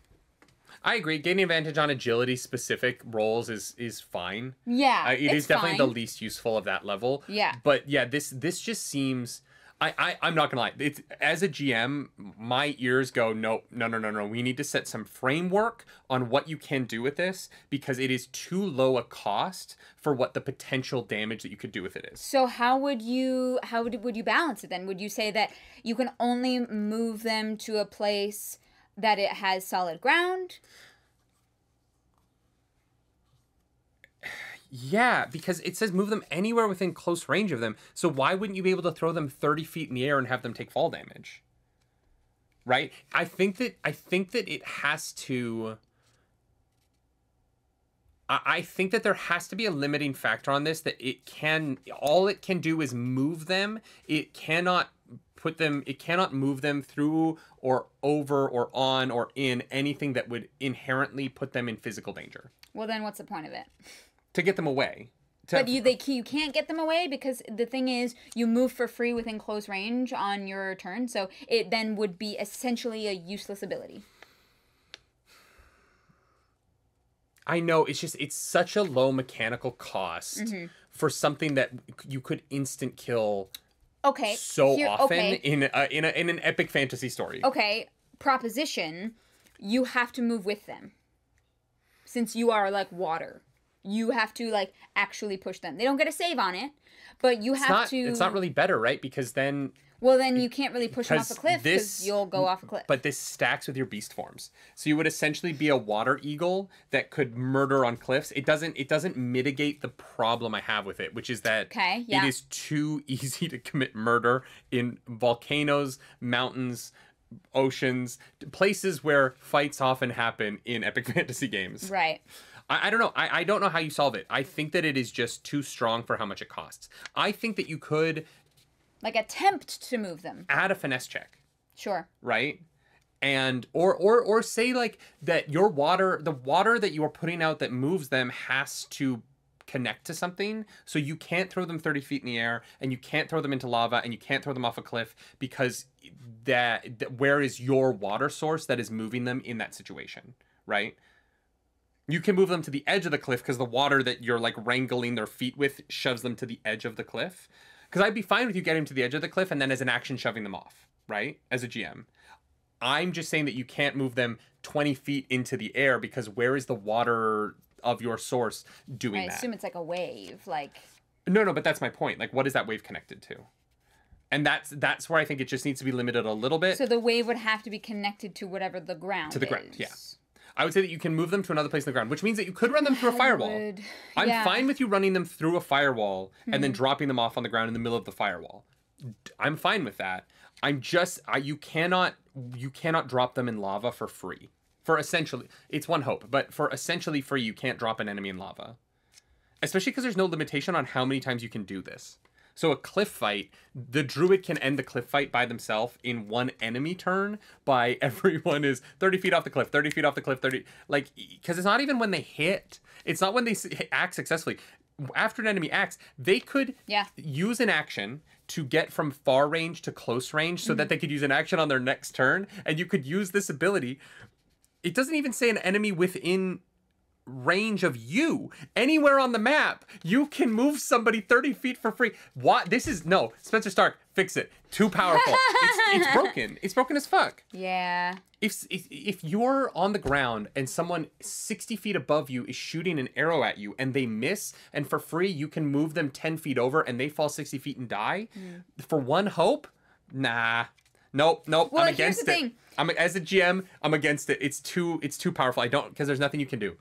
S1: I agree. Gaining advantage on agility specific rolls is fine.
S2: Yeah,
S1: it is definitely the least useful of that level.
S2: Yeah.
S1: But yeah, this just seems... I'm not gonna lie. It's, as a GM, my ears go, no. We need to set some framework on what you can do with this, because it is too low a cost for what the potential damage that you could do with it is.
S2: So how would you balance it then? Would you say that you can only move them to a place that it has solid ground?
S1: Yeah, because it says move them anywhere within close range of them. So why wouldn't you be able to throw them 30 feet in the air and have them take fall damage? Right? I think that it has to... I think that there has to be a limiting factor on this, that all it can do is move them. It cannot move them through or over or on or in anything that would inherently put them in physical danger.
S2: Well, then what's the point of it?
S1: To get them away.
S2: But you can't get them away, because the thing is, you move for free within close range on your turn, so it then would be essentially a useless ability.
S1: I know, it's such a low mechanical cost for something that you could instant kill often in an epic fantasy story.
S2: Okay, proposition, you have to move with them. Since you are like water. You have to, like, actually push them. They don't get a save on it, but you have to...
S1: It's not really better, right? Because then...
S2: Well, then you can't really push them off a cliff, because you'll go off a cliff.
S1: But this stacks with your beast forms. So you would essentially be a water eagle that could murder on cliffs. It doesn't mitigate the problem I have with it, which is that it is too easy to commit murder in volcanoes, mountains, oceans, places where fights often happen in epic fantasy games.
S2: Right.
S1: I don't know. I don't know how you solve it. I think that it is just too strong for how much it costs. I think that you could
S2: Like attempt to move them.
S1: add a finesse check,
S2: Sure.
S1: right? And or say like that the water that you are putting out that moves them has to connect to something, so you can't throw them 30 feet in the air, and you can't throw them into lava, and you can't throw them off a cliff, because where is your water source that is moving them in that situation, right? You can move them to the edge of the cliff because the water that you're like wrangling their feet with shoves them to the edge of the cliff. Because I'd be fine with you getting to the edge of the cliff and then as an action shoving them off, right? As a GM. I'm just saying that you can't move them 20 feet into the air, because where is the water of your source doing
S2: I
S1: that?
S2: assume it's like a wave, like...
S1: No, but that's my point. Like, what is that wave connected to? And that's where I think it just needs to be limited a little bit.
S2: So the wave would have to be connected to whatever the ground
S1: To the ground,
S2: is.
S1: yeah. I would say that you can move them to another place in the ground, which means that you could run them through a firewall. I'm fine with you running them through a firewall and then dropping them off on the ground in the middle of the firewall. I'm fine with that. I'm just you cannot drop them in lava for free. For essentially, it's one hope, but for essentially free, you can't drop an enemy in lava. Especially because there's no limitation on how many times you can do this. So a cliff fight, the druid can end the cliff fight by themselves in one enemy turn by everyone is 30 feet off the cliff, 30 feet off the cliff, 30... Like, because it's not even when they hit. It's not when they act successfully. After an enemy acts, they could use an action to get from far range to close range so that they could use an action on their next turn. And you could use this ability. It doesn't even say an enemy within range of you. Anywhere on the map, you can move somebody 30 feet for free. What? This is... No, Spencer Stark, fix it. Too powerful. It's broken. It's broken as fuck.
S2: Yeah.
S1: If you're on the ground and someone 60 feet above you is shooting an arrow at you and they miss, and for free you can move them 10 feet over and they fall 60 feet and die, for one hope? Nah. Nope.
S2: Well,
S1: I'm against
S2: here's the
S1: it.
S2: thing.
S1: As a GM, I'm against it. It's too powerful. I don't, because there's nothing you can do.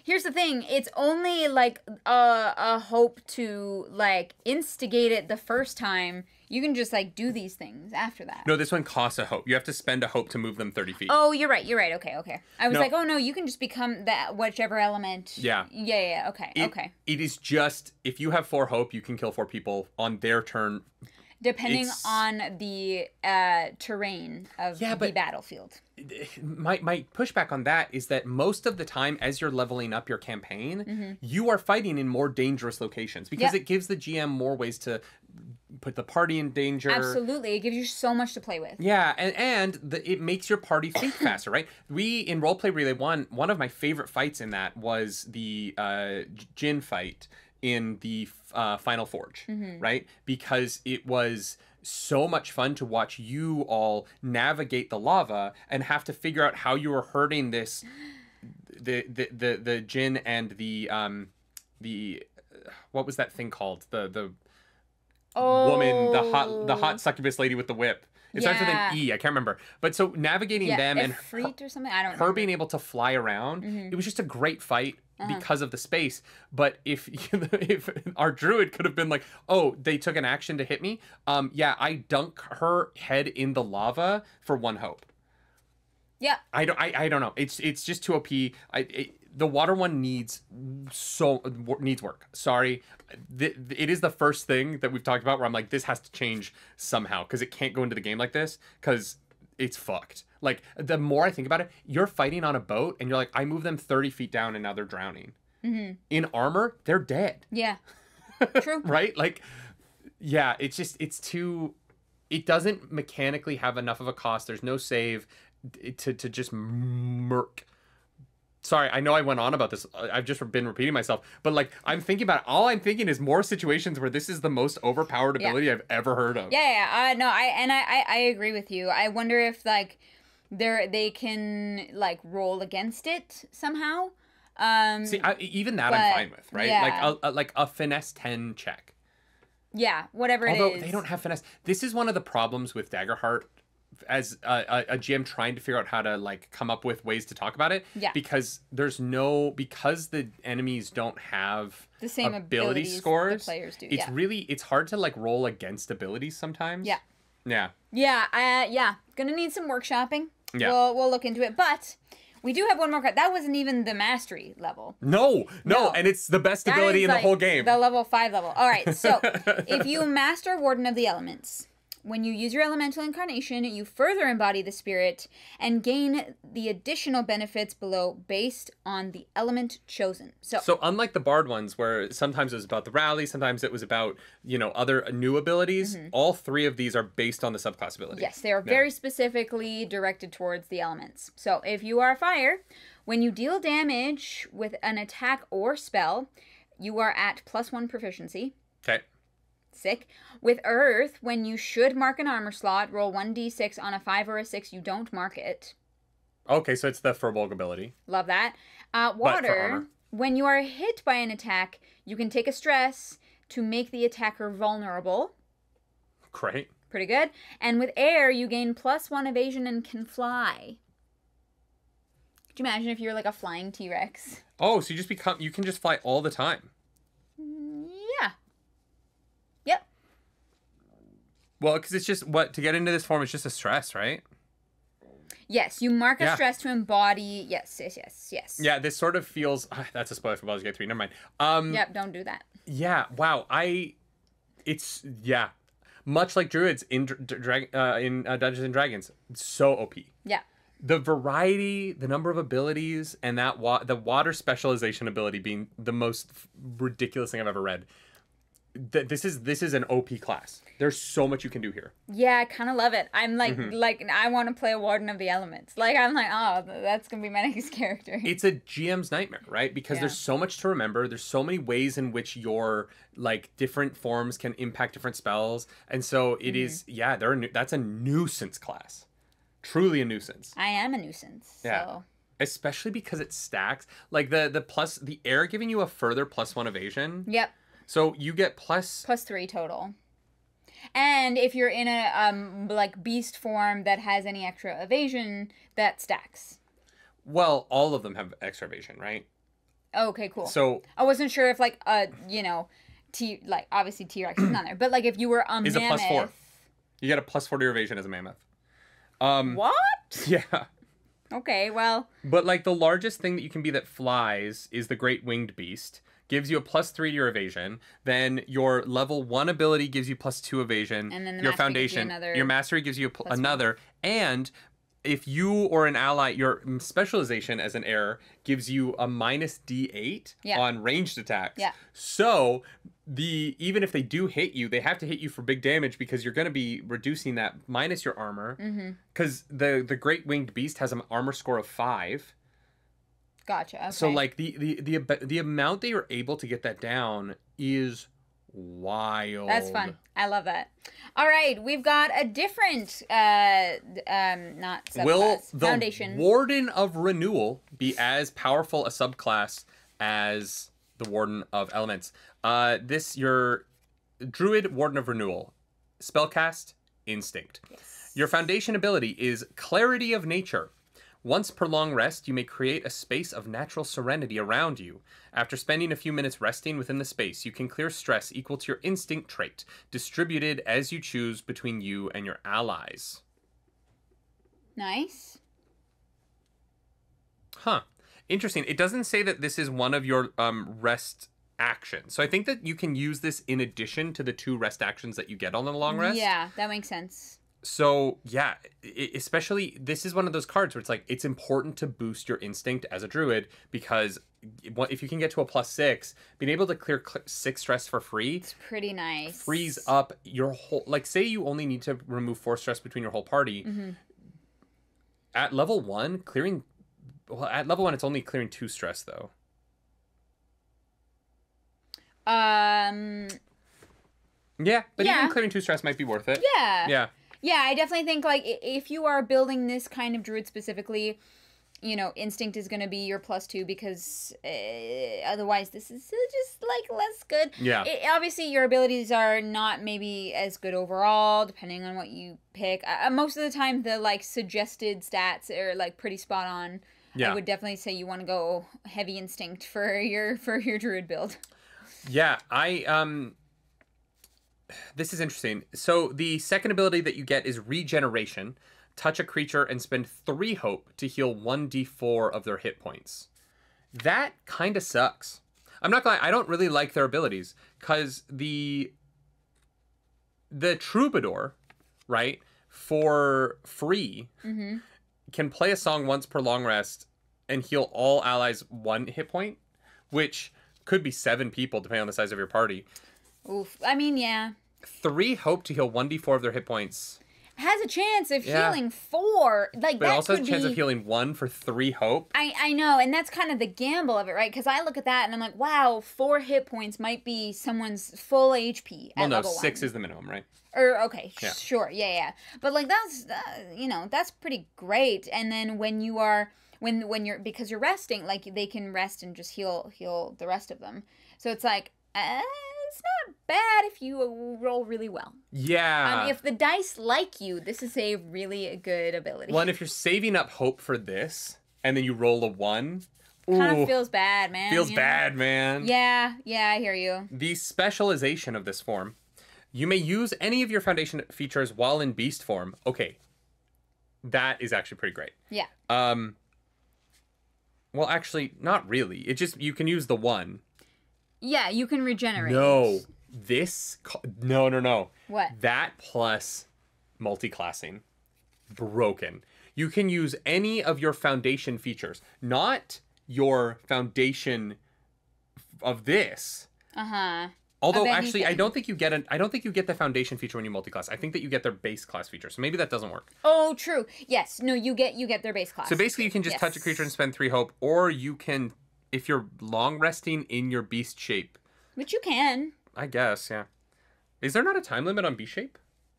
S2: Here's the thing. It's only like a hope to like instigate it the first time. You can just like do these things after that.
S1: No, this one costs a hope. You have to spend a hope to move them 30 feet.
S2: Oh, you're right. Okay. I was like, oh no, you can just become that whichever element.
S1: Yeah.
S2: Yeah. Okay.
S1: It is just, if you have 4 hope, you can kill 4 people on their turn.
S2: Depending on the terrain of the battlefield.
S1: My pushback on that is that most of the time, as you're leveling up your campaign, you are fighting in more dangerous locations, because it gives the GM more ways to put the party in danger.
S2: Absolutely. It gives you so much to play with.
S1: Yeah, and it makes your party think faster, right? We, in Roleplay Relay 1, one of my favorite fights in that was the Jin fight in the Final Forge, right? Because it was so much fun to watch you all navigate the lava and have to figure out how you were hurting this the Jin and the what was that thing called? The woman, the hot succubus lady with the whip. It starts with an E. I can't remember. But so navigating them and
S2: Ifrit or something. I don't
S1: her
S2: remember.
S1: being able to fly around, it was just a great fight because of the space. But if our druid could have been like, oh, they took an action to hit me. I dunk her head in the lava for 1 hope.
S2: Yeah.
S1: I don't know. It's just too OP. The water one needs work. Sorry. It is the first thing that we've talked about where I'm like, this has to change somehow, because it can't go into the game like this, because it's fucked. Like, the more I think about it, you're fighting on a boat and you're like, I move them 30 feet down and now they're drowning. In armor, they're dead.
S2: Yeah. True.
S1: Right? Like, yeah, it's too... It doesn't mechanically have enough of a cost. There's no save to just murk. Sorry, I know I went on about this. I've just been repeating myself. But, like, I'm thinking about it. All I'm thinking is more situations where this is the most overpowered ability I've ever heard of.
S2: Yeah. No, I agree with you. I wonder if, like, they can, like, roll against it somehow.
S1: See, even that I'm fine with, right?
S2: Yeah.
S1: Like a finesse 10 check.
S2: Yeah, whatever it is.
S1: Although they don't have finesse. This is one of the problems with Daggerheart as a GM trying to figure out how to like come up with ways to talk about it.
S2: Yeah.
S1: Because because the enemies don't have
S2: the same
S1: ability scores.
S2: The players do.
S1: It's hard to like roll against abilities sometimes.
S2: Yeah.
S1: Yeah.
S2: Yeah. Gonna need some workshopping.
S1: Yeah.
S2: We'll look into it. But We do have one more card. That wasn't even the mastery level.
S1: No,
S2: No.
S1: and it's the best
S2: That
S1: ability
S2: is,
S1: in the
S2: like,
S1: whole game.
S2: The level 5 level. All right, so if you master Warden of the Elements, when you use your elemental incarnation, you further embody the spirit and gain the additional benefits below based on the element chosen.
S1: So unlike the Bard ones, where sometimes it was about the rally, sometimes it was about, other new abilities, all three of these are based on the subclass ability.
S2: Yes, they are very specifically directed towards the elements. So if you are fire, when you deal damage with an attack or spell, you are at +1 proficiency.
S1: Okay.
S2: Sick. With earth, when you should mark an armor slot, roll 1d6 on a 5 or a 6, you don't mark it.
S1: Okay, so it's the Furbolg ability.
S2: Love that.
S1: for
S2: Water,
S1: armor.
S2: when you are hit by an attack, you can take a stress to make the attacker vulnerable.
S1: Great.
S2: Pretty good. And with air, you gain +1 evasion and can fly. Could you imagine if you were like a flying T-Rex?
S1: Oh, so you can just fly all the time.
S2: Yeah. Yep.
S1: Well, because it's just, to get into this form, it's just a stress, right?
S2: Yes, you mark a
S1: Yeah.
S2: stress to embody. Yes.
S1: Yeah, this sort of feels, that's a spoiler for Baldur's Gate 3, never mind.
S2: Yep, don't do that.
S1: Yeah, wow, much like Druids in Dungeons and Dragons, it's so OP.
S2: Yeah.
S1: The variety, the number of abilities, and the water specialization ability being the most ridiculous thing I've ever read. This is an OP class. There's so much you can do here.
S2: Yeah, I kind of love it. I'm like, I want to play a Warden of the Elements. Like, I'm like, oh, that's going to be my next character.
S1: It's a GM's nightmare, right? Because there's so much to remember. There's so many ways in which your, different forms can impact different spells. And so it is, that's a nuisance class. Truly a nuisance.
S2: I am a nuisance.
S1: Yeah.
S2: So.
S1: Especially because it stacks. Like, the air giving you a further +1 evasion.
S2: Yep.
S1: So you get
S2: +3 total. And if you're in a beast form that has any extra evasion, that stacks.
S1: Well, all of them have extra evasion, right?
S2: Okay, cool.
S1: So
S2: I wasn't sure if obviously T-Rex is not there, but if you were a
S1: is
S2: mammoth.
S1: a +4. You get a +4 to your evasion as a mammoth.
S2: What?
S1: Yeah.
S2: Okay, well.
S1: But the largest thing that you can be that flies is the Great Winged Beast. Gives you a +3 to your evasion. Then your level 1 ability gives you +2 evasion.
S2: And then the
S1: your
S2: mastery gives you
S1: foundation,
S2: another
S1: your mastery gives you another. And if you or an ally, your specialization as an heir gives you a -D8 on ranged attacks.
S2: Yeah.
S1: So even if they do hit you, they have to hit you for big damage because you're going to be reducing that minus your armor. Because the Great Winged Beast has an armor score of 5.
S2: Gotcha. Okay.
S1: So the amount that you're able to get that down is wild.
S2: That's fun. I love that. All right, we've got a different not subclass.
S1: Will the
S2: foundation.
S1: Warden of Renewal be as powerful a subclass as the Warden of Elements? Your Druid Warden of Renewal. Spellcast, Instinct.
S2: Yes.
S1: Your foundation ability is Clarity of Nature. Once per long rest, you may create a space of natural serenity around you. After spending a few minutes resting within the space, you can clear stress equal to your instinct trait, distributed as you choose between you and your allies.
S2: Nice.
S1: Huh. Interesting. It doesn't say that this is one of your rest actions. So I think that you can use this in addition to the 2 rest actions that you get on the long rest.
S2: Yeah, that makes sense.
S1: So, yeah, especially, this is one of those cards where it's important to boost your instinct as a druid because if you can get to a +6, being able to clear 6 stress for free.
S2: It's pretty nice.
S1: Frees up your whole, say you only need to remove 4 stress between your whole party. At level 1, at level 1, it's only clearing 2 stress, though. Yeah, but even clearing 2 stress might be worth it.
S2: Yeah.
S1: Yeah.
S2: Yeah, I definitely think if you are building this kind of druid specifically, instinct is going to be your +2 because otherwise this is just less good.
S1: Yeah.
S2: Obviously, your abilities are not maybe as good overall, depending on what you pick. Most of the time, the suggested stats are pretty spot on.
S1: Yeah.
S2: I would definitely say you want to go heavy instinct for your druid build.
S1: Yeah, this is interesting. So the second ability that you get is Regeneration. touch a creature and spend 3 hope to heal 1d4 of their hit points. That kind of sucks. I'm not gonna lie, I don't really like their abilities, because the Troubadour, right, for free, can play a song once per long rest and heal all allies 1 hit point, which could be 7 people depending on the size of your party.
S2: Oof. I mean, yeah.
S1: 3 hope to heal 1d4 of their hit points.
S2: Has a chance of healing 4. Like,
S1: But
S2: that
S1: it also
S2: could
S1: has a chance
S2: be...
S1: of healing 1 for 3 hope.
S2: I know, and that's kind of the gamble of it, right? Because I look at that and I'm like, wow, 4 hit points might be someone's full HP at level 1.
S1: 6 is the minimum, right?
S2: Or, okay,
S1: Yeah.
S2: Sure, yeah. But, like, that's, that's pretty great. And then when you are, when you're, because you're resting, like, they can rest and just heal the rest of them. So it's like, it's not bad if you roll really well.
S1: Yeah.
S2: If the dice like you, this is a really good ability.
S1: Well, and if you're saving up hope for this, and then you roll a 1...
S2: Kind of feels bad, man.
S1: Feels bad, man.
S2: Yeah, I hear you.
S1: The specialization of this form. You may use any of your foundation features while in beast form. Okay. That is actually pretty great.
S2: Yeah.
S1: Well, actually, not really. It just, you can use the 1.
S2: Yeah, you can regenerate.
S1: No. No.
S2: What?
S1: That plus multi-classing. Broken. You can use any of your foundation features. Not your foundation of this.
S2: Uh-huh.
S1: Although actually, I don't think you get the foundation feature when you multi-class. I think that you get their base class feature. So maybe that doesn't work.
S2: Oh, true. Yes. No, you get their base class.
S1: So basically, you can just touch a creature and spend 3 hope, or you can, if you're long resting in your beast shape.
S2: Which you can.
S1: I guess, yeah. Is there not a time limit on beast shape?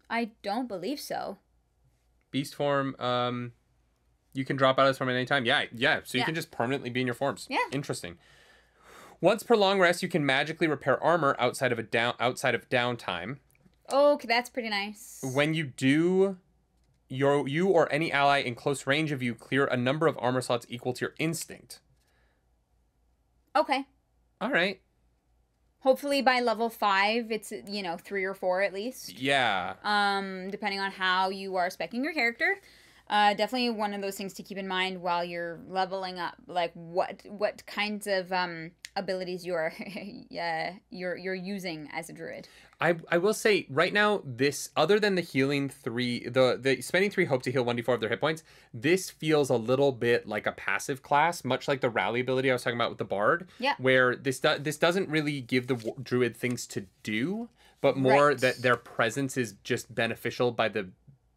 S2: I don't believe so.
S1: Beast form, you can drop out of this form at any time. Yeah. So you can just permanently be in your forms.
S2: Yeah.
S1: Interesting. Once per long rest, you can magically repair armor outside of downtime.
S2: Okay, that's pretty nice.
S1: When you do, you or any ally in close range of you clear a number of armor slots equal to your instinct.
S2: Okay.
S1: All right.
S2: Hopefully by level 5, it's 3 or 4 at least.
S1: Yeah.
S2: Depending on how you are speccing your character. Definitely one of those things to keep in mind while you're leveling up, like what kinds of abilities you're using as a druid.
S1: I will say right now, this, other than the healing 3, the spending 3 hope to heal 1d4 of their hit points, this feels a little bit like a passive class, much like the rally ability I was talking about with the bard.
S2: Yeah.
S1: Where this doesn't really give the druid things to do, but more that their presence is just beneficial by the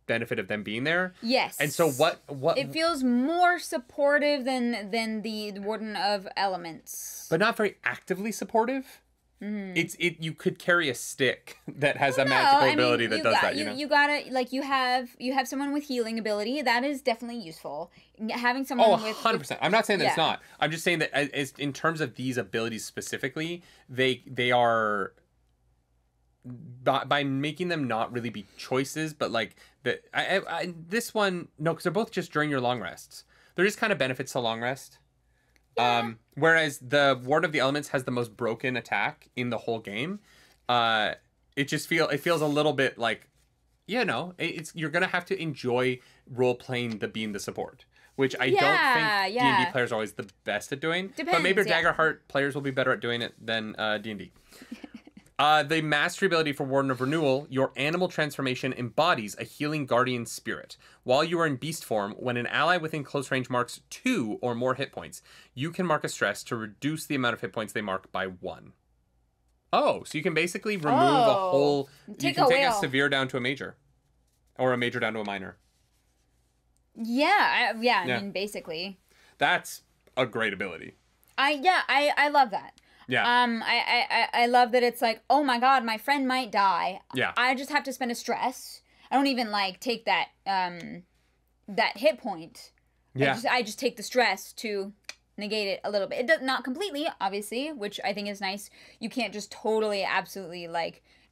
S1: benefit of them being there.
S2: Yes.
S1: And so what
S2: it feels more supportive than the Warden of Elements.
S1: But not very actively supportive. You could carry a stick that has a magical ability that does that.
S2: You gotta, like, you have someone with healing ability that is definitely useful. Having someone with
S1: 100%. I'm not saying that it's not. I'm just saying that as in terms of these abilities specifically, they are, by making them not really be choices, but like this one, no, because they're both just during your long rests. They're just kind of benefits to long rest. Yeah. Whereas the Ward of the Elements has the most broken attack in the whole game. It feels a little bit like, you're gonna have to enjoy role playing being the support, which I don't think D&D players are always the best at doing.
S2: Depends,
S1: but maybe Daggerheart players will be better at doing it than D&D. The mastery ability for Warden of Renewal, your animal transformation embodies a healing guardian spirit. While you are in beast form, when an ally within close range marks 2 or more hit points, you can mark a stress to reduce the amount of hit points they mark by 1. Oh, so you can basically remove a whole... You can take a severe down to a major. Or a major down to a minor.
S2: I mean, basically.
S1: That's a great ability.
S2: I love that.
S1: Yeah.
S2: I love that it's like, oh my god, my friend might die.
S1: Yeah.
S2: I just have to spend a stress. I don't even take that that hit point.
S1: Yeah.
S2: I just take the stress to negate it a little bit. It does not completely, obviously, which I think is nice. You can't just totally, absolutely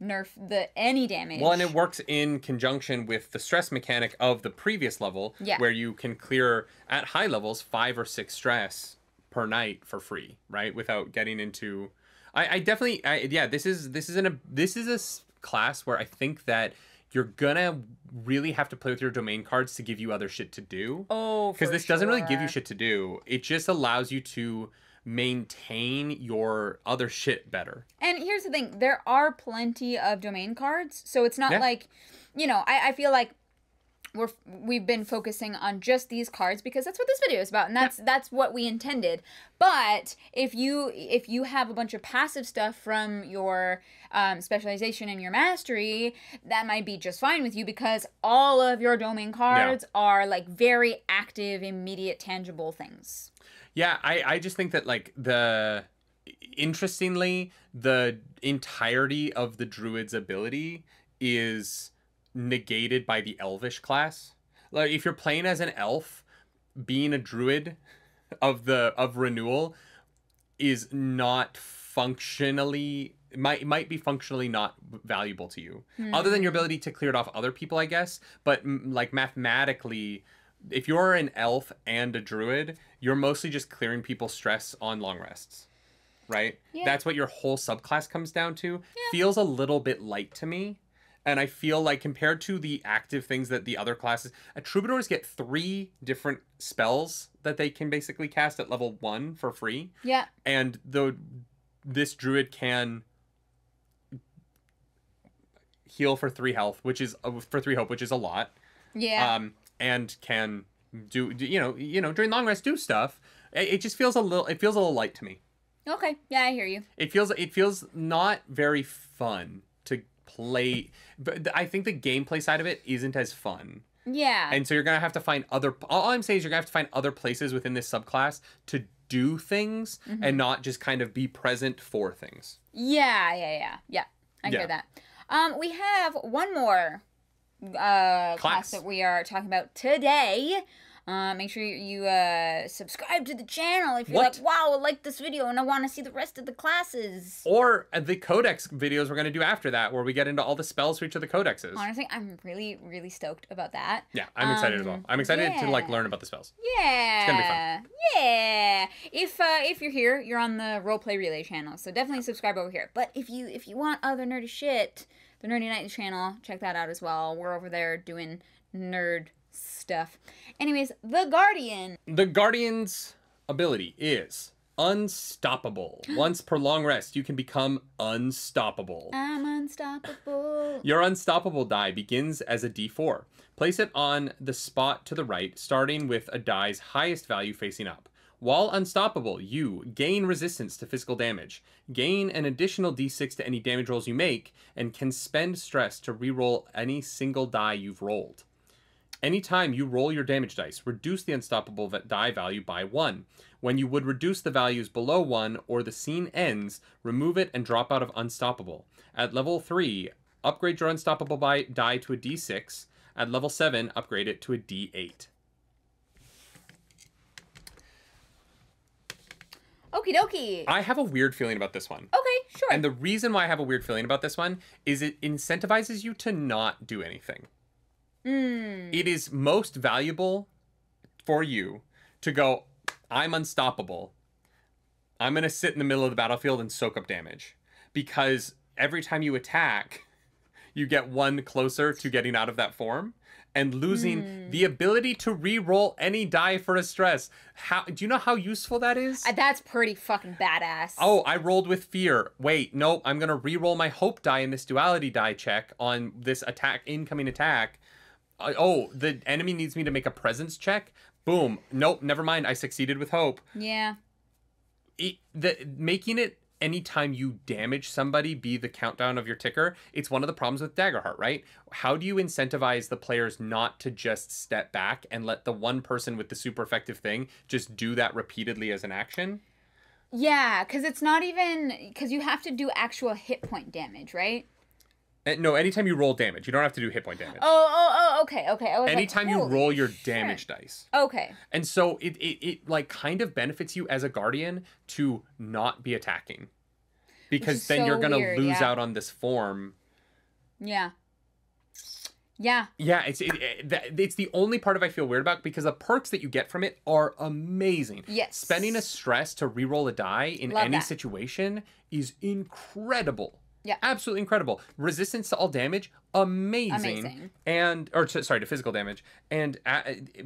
S2: nerf any damage.
S1: Well, and it works in conjunction with the stress mechanic of the previous level, where you can clear at high levels 5 or 6 stress per night for free, right? Without getting into, this is a class where I think that you're gonna really have to play with your domain cards to give you other shit to do.
S2: Oh,
S1: Because
S2: for
S1: this doesn't really give you
S2: sure.
S1: shit to do. It just allows you to maintain your other shit better.
S2: And here's the thing, there are plenty of domain cards, so it's not
S1: Yeah.
S2: like, I feel like we've been focusing on just these cards because that's what this video is about, and that's what we intended. But if you have a bunch of passive stuff from your specialization and your mastery, that might be just fine with you because all of your domain cards are like very active, immediate, tangible things.
S1: Yeah, I just think that like interestingly, the entirety of the druid's ability is negated by the elvish class. Like if you're playing as an elf, being a druid of renewal is not functionally might be functionally not valuable to you, other than your ability to clear it off other people, I guess. But like mathematically, if you're an elf and a druid, you're mostly just clearing people's stress on long rests, right?
S2: Yeah.
S1: That's what your whole subclass comes down to. Feels a little bit light to me. And I feel like compared to the active things that the other classes, troubadours get 3 different spells that they can basically cast at level 1 for free.
S2: Yeah.
S1: And this druid can heal for 3 health, which is for 3 hope, which is a lot.
S2: Yeah.
S1: And can do during long rest do stuff. It just feels a little light to me.
S2: Okay. Yeah, I hear you.
S1: It feels not very fun to play, but I think the gameplay side of it isn't as fun.
S2: Yeah.
S1: And so you're gonna have to find all I'm saying is you're gonna have to find other places within this subclass to do things and not just kind of be present for things.
S2: Yeah. I hear that. We have one more class that we are talking about today. Make sure you subscribe to the channel if you're like, wow, I like this video and I want to see the rest of the classes.
S1: Or the codex videos we're going to do after that, where we get into all the spells for each of the codexes.
S2: Honestly, I'm really, really stoked about that.
S1: Yeah, I'm excited as well. I'm excited to like learn about the spells.
S2: Yeah.
S1: It's gonna be fun.
S2: Yeah. If you're here, you're on the Roleplay Relay channel, so definitely subscribe over here. But if you want other nerdy shit, the Nerdy Night channel, check that out as well. We're over there doing nerd stuff. Anyways, the Guardian.
S1: The Guardian's ability is unstoppable. Once per long rest, you can become unstoppable.
S2: I'm unstoppable.
S1: Your unstoppable die begins as a d4. Place it on the spot to the right, starting with a die's highest value facing up. While unstoppable, you gain resistance to physical damage, gain an additional d6 to any damage rolls you make, and can spend stress to reroll any single die you've rolled. Anytime you roll your damage dice, reduce the unstoppable die value by 1. When you would reduce the values below 1 or the scene ends, remove it and drop out of unstoppable. At level 3, upgrade your unstoppable die to a d6. At level 7, upgrade it to a d8.
S2: Okie dokie.
S1: I have a weird feeling about this one.
S2: Okay, sure.
S1: And the reason why I have a weird feeling about this one is it incentivizes you to not do anything. It is most valuable for you to go, I'm unstoppable. I'm going to sit in the middle of the battlefield and soak up damage. Because every time you attack, you get one closer to getting out of that form and losing the ability to re-roll any die for a stress. Do you know how useful that is?
S2: That's pretty fucking badass.
S1: Oh, I rolled with fear. Wait, nope, I'm going to re-roll my hope die in this duality die check on this incoming attack. Oh, the enemy needs me to make a presence check? Boom. Nope, never mind. I succeeded with hope.
S2: Yeah.
S1: Making it anytime you damage somebody be the countdown of your ticker, it's one of the problems with Daggerheart, right? How do you incentivize the players not to just step back and let the one person with the super effective thing just do that repeatedly as an action?
S2: Yeah, because it's not even... Because you have to do actual hit point damage, right?
S1: No, anytime you roll damage. You don't have to do hit point damage.
S2: Okay. I was
S1: anytime
S2: like,
S1: you roll
S2: holy
S1: your
S2: shit.
S1: damage dice.
S2: Okay.
S1: And so it like kind of benefits you as a guardian to not be attacking. Because then
S2: so
S1: you're going to
S2: weird,
S1: lose
S2: yeah.
S1: out on this form.
S2: Yeah.
S1: Yeah, it's the only part of I feel weird about, because the perks that you get from it are amazing.
S2: Yes.
S1: Spending a stress to reroll a die in
S2: Love
S1: any
S2: that.
S1: situation is incredible.
S2: Yeah.
S1: Absolutely incredible. Resistance to all damage, amazing.
S2: Amazing.
S1: Sorry, to physical damage. And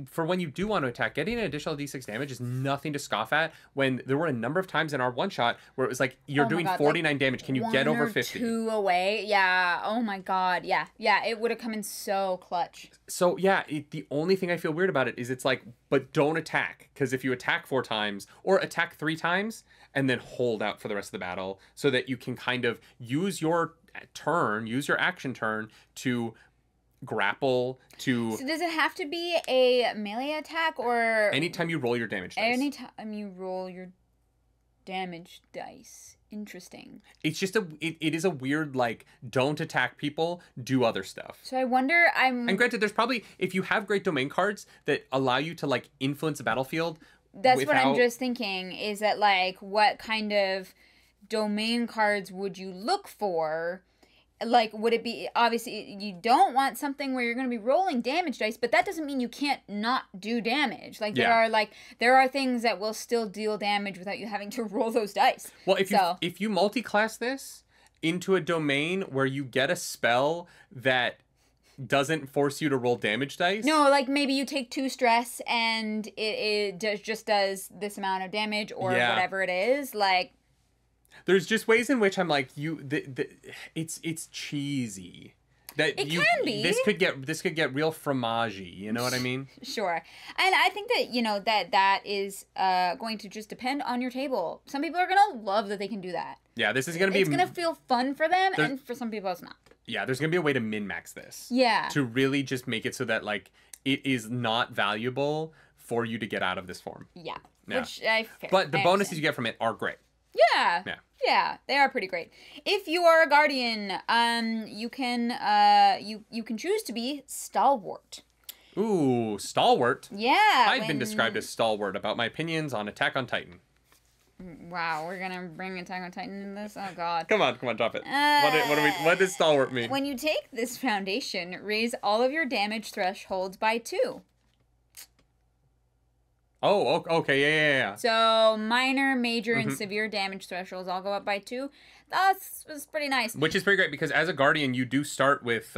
S1: for when you do want to attack, getting an additional d6 damage is nothing to scoff at. When there were a number of times in our one shot where it was like, you're doing 49 damage. Can you get over 50?
S2: 2 away. Yeah. Oh my God. Yeah. Yeah. It would have come in so clutch.
S1: So yeah, the only thing I feel weird about it is it's like, but don't attack. Because if you attack 4 times or attack 3 times and then hold out for the rest of the battle so that you can kind of use your action turn to grapple, to...
S2: So does it have to be a melee attack or...
S1: Anytime you roll your damage dice.
S2: Anytime you roll your damage dice. Interesting.
S1: It's just it is a weird, like, don't attack people, do other stuff.
S2: So I wonder,
S1: And granted, there's probably, if you have great domain cards that allow you to, like, influence the battlefield...
S2: That's what I'm just thinking, is that, like, what kind of domain cards would you look for? Like, would it be, obviously, you don't want something where you're going to be rolling damage dice, but that doesn't mean you can't not do damage. Like, there are things that will still deal damage without you having to roll those dice.
S1: Well, if you multi-class this into a domain where you get a spell that doesn't force you to roll damage dice.
S2: No, like maybe you take 2 stress and it just does this amount of damage or whatever it is. Like,
S1: there's just ways in which I'm like, it's cheesy. That
S2: it can be.
S1: This could get real fromagey. You know what I mean?
S2: Sure. And I think that that is going to just depend on your table. Some people are gonna love that they can do that.
S1: Yeah, this is gonna be.
S2: It's gonna feel fun for them, and for some people it's not.
S1: Yeah, there's going to be a way to min-max this.
S2: Yeah.
S1: To really just make it so that, like, it is not valuable for you to get out of this form.
S2: Yeah.
S1: But the bonuses you get from it are great.
S2: Yeah. Yeah. Yeah, they are pretty great. If you are a guardian, you can choose to be stalwart.
S1: Ooh, stalwart.
S2: Yeah.
S1: I've been described as stalwart about my opinions on Attack on Titan.
S2: Wow, we're gonna bring Attack on Titan in this? Oh God.
S1: Come on, drop it. What does stalwart mean?
S2: When you take this foundation, raise all of your damage thresholds by 2.
S1: Oh, okay, yeah.
S2: So minor, major, and severe damage thresholds all go up by 2. That's pretty nice.
S1: Which is pretty great because as a guardian, you do start with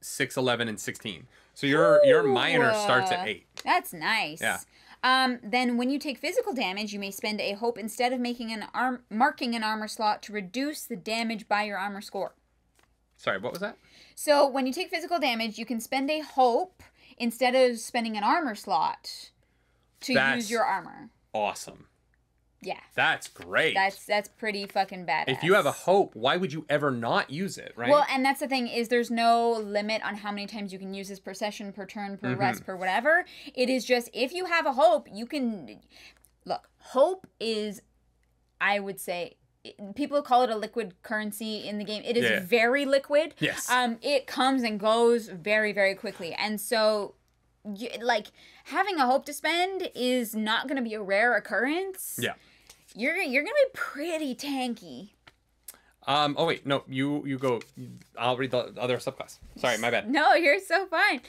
S1: 6, 11, and 16. So your minor starts at 8.
S2: That's nice.
S1: Yeah.
S2: Then when you take physical damage, you may spend a hope instead of marking an armor slot to reduce the damage by your armor score.
S1: Sorry, what was that?
S2: So when you take physical damage, you can spend a hope instead of spending an armor slot to use your armor.
S1: Awesome.
S2: Yeah.
S1: That's great.
S2: That's pretty fucking badass.
S1: If you have a hope, why would you ever not use it, right?
S2: Well, and that's the thing, is there's no limit on how many times you can use this per session, per turn, per rest, per whatever. It is just, if you have a hope, you can... Look, hope is, I would say... People call it a liquid currency in the game. It is very liquid.
S1: Yes.
S2: It comes and goes very, very quickly. And so... like, having a hope to spend is not going to be a rare occurrence.
S1: Yeah.
S2: You're going to be pretty tanky.
S1: Oh wait, no, you go. I'll read the other subclass. Sorry, my bad.
S2: No, you're so fine.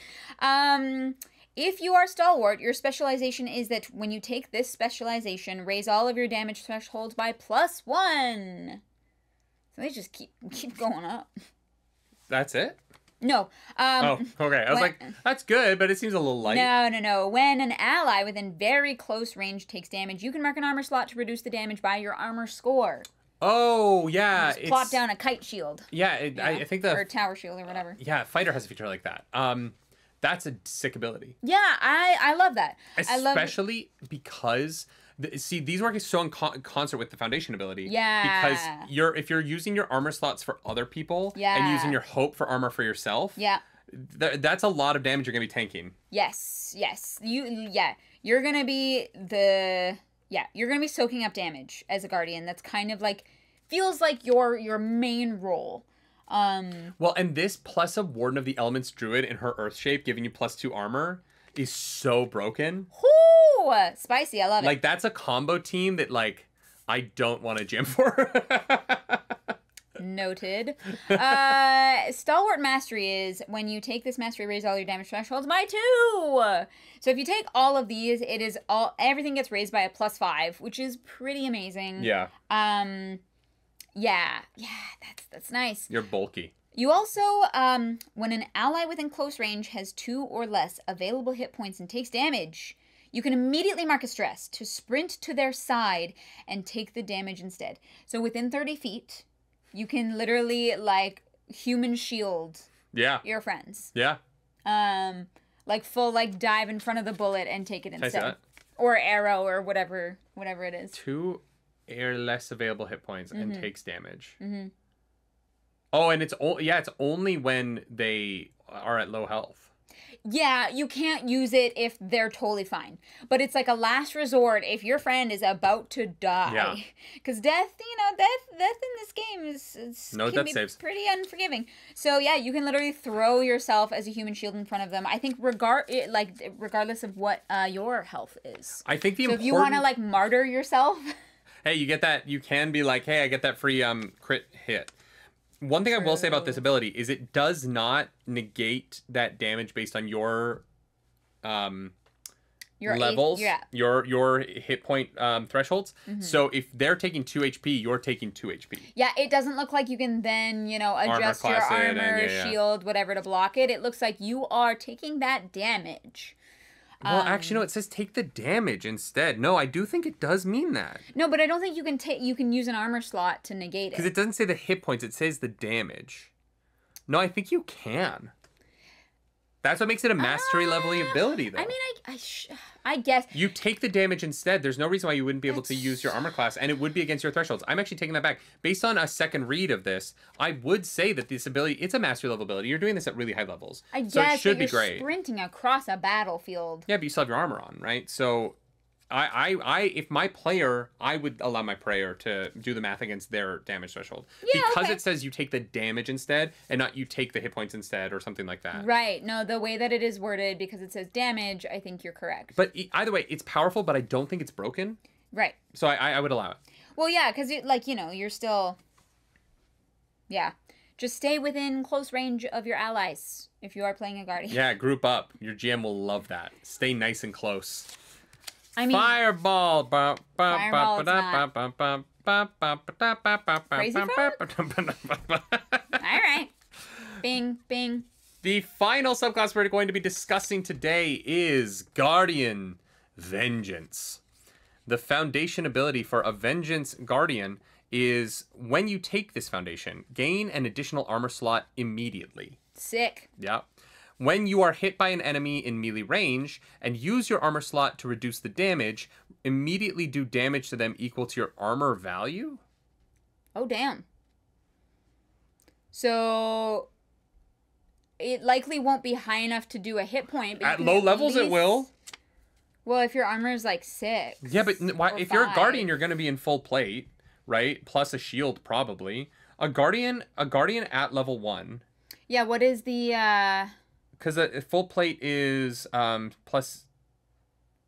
S2: If you are stalwart, your specialization is that when you take this specialization, raise all of your damage thresholds by +1. So they just keep going up.
S1: That's it?
S2: No.
S1: Oh, okay. I was like, that's good, but it seems a little light.
S2: No. When an ally within very close range takes damage, you can mark an armor slot to reduce the damage by your armor score.
S1: Oh, yeah.
S2: Just plop down a kite shield.
S1: Yeah, I think
S2: or tower shield or whatever.
S1: Yeah, fighter has a feature like that. That's a sick ability.
S2: Yeah, I love that.
S1: Especially because... See, these work so in concert with the foundation ability.
S2: Yeah.
S1: Because if you're using your armor slots for other people and using your hope for armor for yourself, that's a lot of damage you're gonna be tanking.
S2: Yes. You're gonna be you're gonna be soaking up damage as a guardian. That's kind of like feels like your main role.
S1: Well, and this plus a Warden of the Elements druid in her earth shape giving you +2 armor is so broken.
S2: Ooh, spicy. I love it.
S1: Like, that's a combo team that, like, I don't want to jam for.
S2: Noted. Stalwart Mastery is when you take this mastery, raise all your damage thresholds by 2. So if you take all of these, it is everything gets raised by a +5, which is pretty amazing.
S1: Yeah.
S2: Yeah, that's nice.
S1: You're bulky.
S2: You also, when an ally within close range has 2 or less available hit points and takes damage, you can immediately mark a stress to sprint to their side and take the damage instead. So within 30 feet, you can literally, like, human shield
S1: Yeah.
S2: your friends.
S1: Yeah.
S2: Like, full, like, dive in front of the bullet and take it
S1: Can I say
S2: instead.
S1: that?
S2: Or arrow or whatever it is.
S1: 2 or less available hit points and takes damage. Mm-hmm. Oh, and it's only when they are at low health.
S2: Yeah, you can't use it if they're totally fine. But it's like a last resort if your friend is about to die.
S1: Yeah.
S2: Because death in this game
S1: No
S2: can
S1: death
S2: be
S1: saves.
S2: pretty unforgiving. So yeah, you can literally throw yourself as a human shield in front of them. I think regardless of what your health is.
S1: I think the
S2: So
S1: important...
S2: if you want to like martyr yourself.
S1: Hey, you get that. You can be like, hey, I get that free crit hit. One thing I will say about this ability is it does not negate that damage based on your levels, your hit point thresholds. So if they're taking 2 HP, you're taking 2 HP.
S2: Yeah, it doesn't look like you can then, adjust your
S1: class it
S2: armor,
S1: and
S2: shield, whatever to block it. It looks like you are taking that damage.
S1: Well, actually, no, it says take the damage instead. No, I do think it does mean that.
S2: No, but I don't think you can use an armor slot to negate it.
S1: Because it doesn't say the hit points, it says the damage. No, I think you can. That's what makes it a mastery level ability, though.
S2: I mean, I guess.
S1: You take the damage instead. There's no reason why you wouldn't be able to use your armor class, and it would be against your thresholds. I'm actually taking that back. Based on a second read of this, I would say that this ability, it's a mastery level ability. You're doing this at really high levels.
S2: I guess,
S1: so it should
S2: but
S1: be great.
S2: Sprinting across a battlefield.
S1: Yeah, but you still have your armor on, right? So if my player, I would allow my player to do the math against their damage threshold.
S2: Yeah,
S1: because
S2: okay.
S1: it says you take the damage instead and not you take the hit points instead or something like that.
S2: Right. No, the way that it is worded, because it says damage, I think you're correct.
S1: But either way, it's powerful, but I don't think it's broken.
S2: Right.
S1: So I would allow it.
S2: Well, yeah, because you're still... Yeah. Just stay within close range of your allies if you are playing a Guardian.
S1: Yeah, group up. Your GM will love that. Stay nice and close.
S2: I mean,
S1: Fireball.
S2: Fireball, it's Crazy Frog? All right. Bing, bing.
S1: The final subclass we're going to be discussing today is Guardian Vengeance. The foundation ability for a Vengeance Guardian is when you take this foundation, gain an additional armor slot immediately.
S2: Sick.
S1: Yeah. When you are hit by an enemy in melee range and use your armor slot to reduce the damage, immediately do damage to them equal to your armor value?
S2: Oh, damn. So it likely won't be high enough to do a hit point. But
S1: At low levels, it will.
S2: Well, if your armor is like 6.
S1: Yeah, but if you're a
S2: 5.
S1: Guardian, you're going to be in full plate, right? Plus a shield, probably. A Guardian at level 1.
S2: Yeah, what is the...
S1: Because a full plate is plus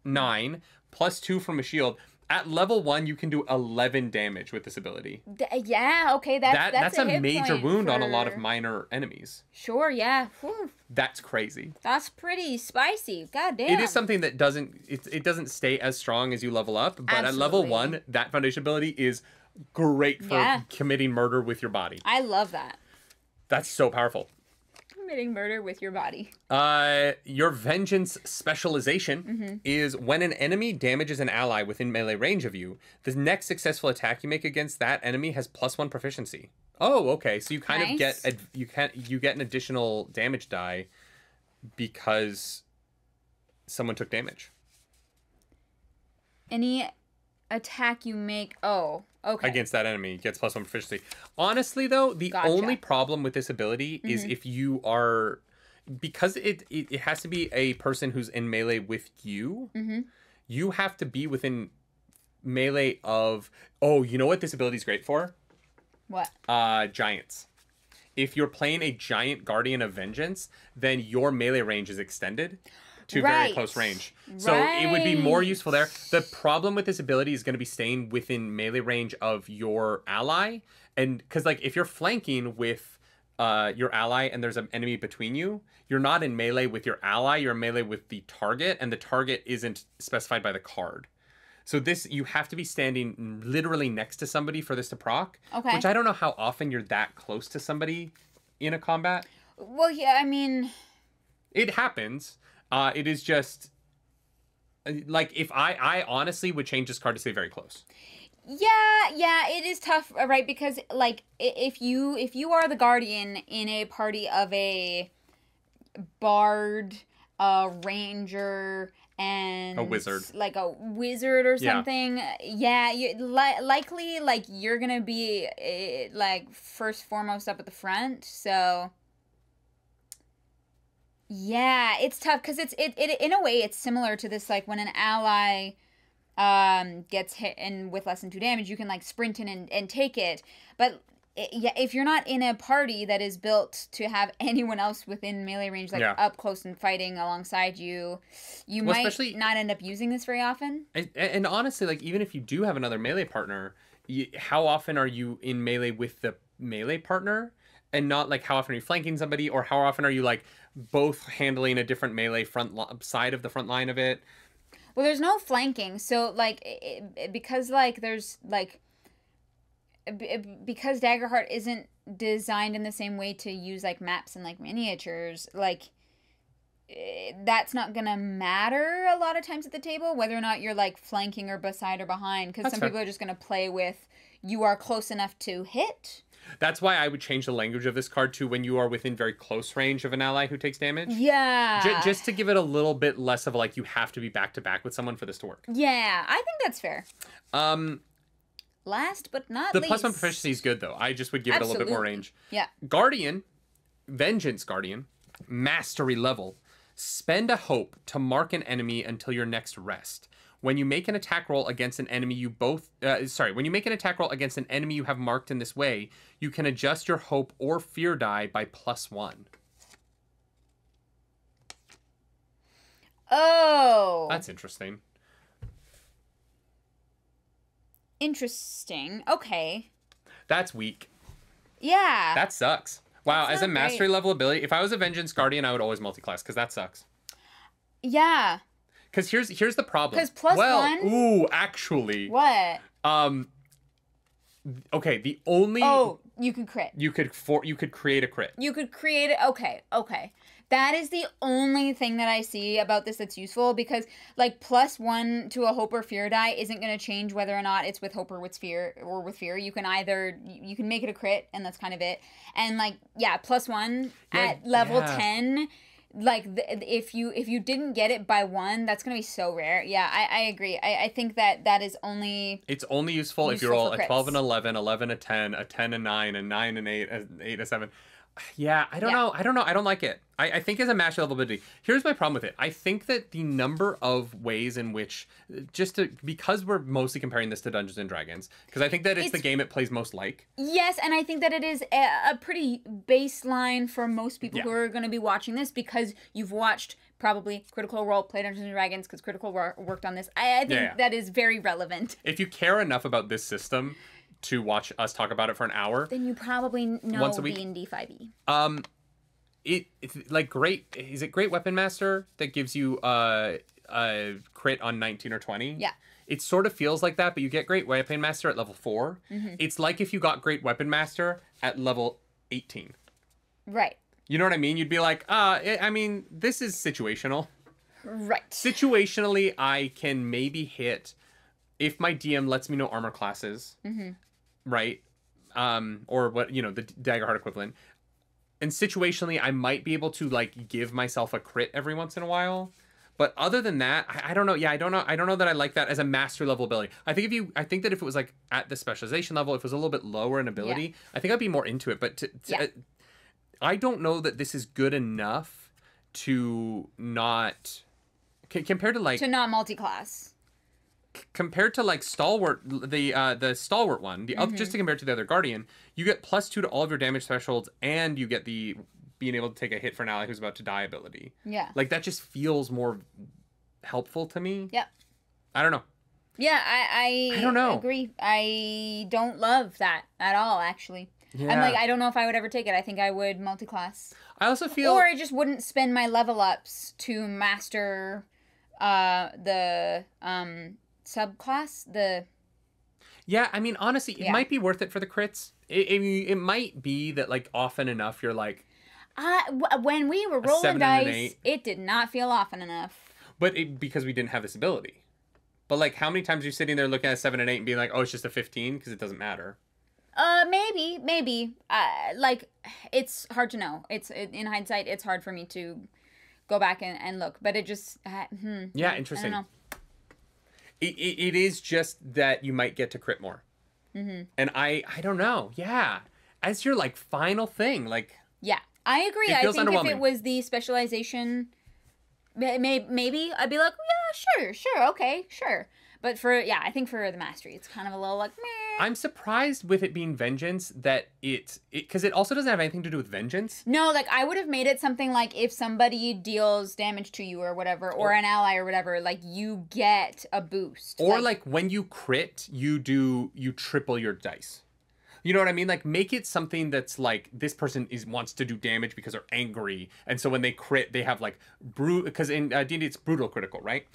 S1: 9, plus 2 from a shield. At level 1, you can do 11 damage with this ability.
S2: Yeah, okay, that's
S1: a
S2: hit
S1: major
S2: point
S1: wound on a lot of minor enemies.
S2: Sure, yeah. Whew.
S1: That's crazy.
S2: That's pretty spicy. God damn.
S1: It is something that it doesn't stay as strong as you level up, but at level 1, that foundation ability is great for committing murder with your body.
S2: I love that.
S1: That's so powerful.
S2: Committing murder with your body.
S1: Your Vengeance specialization is when an enemy damages an ally within melee range of you, the next successful attack you make against that enemy has +1 proficiency. Oh, okay. So you kind of get you get an additional damage die because someone took damage.
S2: Any attack you make,
S1: against that enemy gets +1 proficiency. Honestly, though, the only problem with this ability is if you are, because it has to be a person who's in melee with you. You have to be within melee of. Oh, you know what this ability is great for?
S2: What?
S1: Giants. If you're playing a giant Guardian of Vengeance, then your melee range is extended to very close range. So it would be more useful there. The problem with this ability is going to be staying within melee range of your ally. And because if you're flanking with your ally and there's an enemy between you, you're not in melee with your ally, you're in melee with the target, and the target isn't specified by the card. So this, you have to be standing literally next to somebody for this to proc.
S2: Okay.
S1: Which I don't know how often you're that close to somebody in a combat.
S2: Well, yeah, I mean,
S1: It happens. It is just like if I honestly would change this card to say very close.
S2: yeah, it is tough, right? Because like if you are the guardian in a party of a bard, a ranger, and
S1: A wizard.
S2: like a wizard or
S1: Yeah.
S2: something, yeah, you likely like you're gonna be like first foremost up at the front. So yeah, it's tough because it in a way it's similar to this, like when an ally gets hit and with less than 2 damage, you can like sprint in and take it. But yeah, if you're not in a party that is built to have anyone else within melee range, like
S1: Yeah.
S2: up close and fighting alongside you, you
S1: Well,
S2: might
S1: especially-
S2: not end up using this very often.
S1: And honestly, like even if you do have another melee partner, how often are you in melee with the melee partner, and not like how often are you flanking somebody, or how often are you like both handling a different melee side of the front line of it?
S2: Well, there's no flanking, so like because like there's like because Daggerheart isn't designed in the same way to use like maps and like miniatures, like that's not gonna matter a lot of times at the table whether or not you're like flanking or beside or behind, because
S1: That's
S2: some
S1: fair.
S2: people are just gonna play with you are close enough to hit.
S1: That's why I would change the language of this card to when you are within very close range of an ally who takes damage.
S2: Yeah.
S1: Just to give it a little bit less of like you have to be back to back with someone for this to work.
S2: Yeah, I think that's fair.
S1: Um,
S2: Last but not
S1: the
S2: least.
S1: +1 proficiency is good though. I just would give it a little bit more
S2: Absolutely.
S1: range.
S2: Yeah.
S1: Guardian, Vengeance Guardian, Mastery level. Spend a hope to mark an enemy until your next rest. When you make an attack roll against an enemy when you make an attack roll against an enemy you have marked in this way, you can adjust your hope or fear die by +1.
S2: Oh.
S1: That's interesting.
S2: Interesting. Okay.
S1: That's weak.
S2: Yeah.
S1: That sucks. Wow,
S2: That's
S1: as a
S2: not
S1: mastery
S2: great.
S1: level ability, if I was a Vengeance Guardian, I would always multi-class, because that sucks.
S2: Yeah.
S1: Because here's the problem.
S2: 'Cause +1?
S1: Ooh, actually.
S2: What?
S1: Okay, the only
S2: Oh, you could crit.
S1: you could create a crit.
S2: You could create it. Okay. That is the only thing that I see about this that's useful, because like +1 to a hope or fear die isn't going to change whether or not it's with hope or with fear You can you can make it a crit, and that's kind of it. And like, yeah, +1 at level
S1: yeah.
S2: 10, like if you didn't get it by 1, that's going to be so rare. Yeah, I agree. I think that is only
S1: It's only useful if you
S2: Useful
S1: roll
S2: for
S1: a 12
S2: crits.
S1: and 11, 11 and 10, a 10 and 9, a 9 and 8, a 8 and 7. Yeah, I don't
S2: Yeah.
S1: know. I don't like it. I think as a master level ability, here's my problem with it. I think that the number of ways in which, because we're mostly comparing this to Dungeons and Dragons, because I think that it's the
S2: It's-
S1: game it plays most like.
S2: Yes, and I think that it is a pretty baseline for most people who
S1: Yeah.
S2: are going to be watching this, because you've watched probably Critical Role play Dungeons and Dragons, because Critical worked on this. I think
S1: Yeah.
S2: that is very relevant.
S1: If you care enough about this system to watch us talk about it for an hour,
S2: Then you probably know
S1: Once a week?
S2: D&D 5e.
S1: it's like is it Great Weapon Master that gives you a crit on 19 or 20?
S2: Yeah.
S1: It sort of feels like that, but you get Great Weapon Master at level 4.
S2: Mm-hmm.
S1: It's like if you got Great Weapon Master at level 18.
S2: Right.
S1: You know what I mean? You'd be like, I mean, this is situational.
S2: Right.
S1: Situationally, I can maybe hit if my DM lets me know armor classes, right? Or what, the Daggerheart equivalent. And situationally, I might be able to like give myself a crit every once in a while. But other than that, I don't know. Yeah, I don't know that I like that as a master level ability. I think that if it was like at the specialization level, if it was a little bit lower in ability, I think I'd be more into it. But
S2: Yeah.
S1: I don't know that this is good enough to not compared to like
S2: To not multi-class.
S1: compared to like Stalwart, the Stalwart one, just to compare to the other Guardian, you get +2 to all of your damage thresholds, and you get the being able to take a hit for an ally who's about to die ability.
S2: Yeah.
S1: Like that just feels more helpful to me.
S2: Yep.
S1: I don't know.
S2: Yeah, I
S1: don't know.
S2: agree. I don't love that at all, actually.
S1: Yeah.
S2: I'm like, I don't know if I would ever take it. I think I would multi-class.
S1: I also feel
S2: Or I just wouldn't spend my level ups to master the subclass. The
S1: Yeah, I mean, honestly, it
S2: Yeah.
S1: might be worth it for the crits. It might be that, like, often enough you're like,
S2: when we were
S1: A
S2: rolling
S1: 7 and an
S2: dice,
S1: 8.
S2: it did not feel often enough.
S1: because we didn't have this ability. But, like, how many times are you sitting there looking at a 7 and 8 and being like, oh, it's just a 15 because it doesn't matter?
S2: Maybe. Like, it's hard to know. In hindsight, it's hard for me to go back and look. But it just,
S1: Yeah,
S2: I
S1: interesting.
S2: don't know.
S1: It is just that you might get to crit more. And I don't know. Yeah. As your, like, final thing, like...
S2: Yeah, I agree.
S1: It
S2: I
S1: feels
S2: think if
S1: underwhelming.
S2: it was the specialization, maybe I'd be like, yeah, sure, okay, sure. But I think for the mastery, it's kind of a little like, meh.
S1: I'm surprised with it being vengeance that because it also doesn't have anything to do with vengeance.
S2: No, like, I would have made it something like if somebody deals damage to you or whatever, or an ally or whatever, like, you get a boost.
S1: Or like when you crit, you triple your dice. You know what I mean? Like, make it something that's like this person wants to do damage because they're angry, and so when they crit, they have like because in D&D it's brutal critical, right?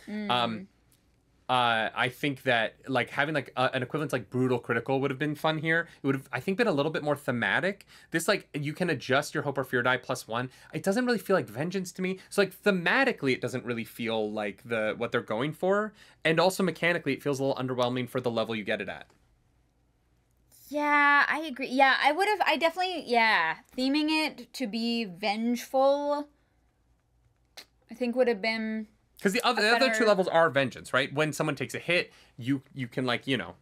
S1: I think that like having like an equivalent to like brutal critical would have been fun here. It would have, I think, been a little bit more thematic. This, like, you can adjust your hope or fear die +1. It doesn't really feel like vengeance to me. So, like, thematically, it doesn't really feel like what they're going for, and also mechanically, it feels a little underwhelming for the level you get it at.
S2: Yeah, I agree. Yeah, I definitely, theming it to be vengeful, I think would have been...
S1: Because the other two levels are vengeance, right? When someone takes a hit, you can, like, you know,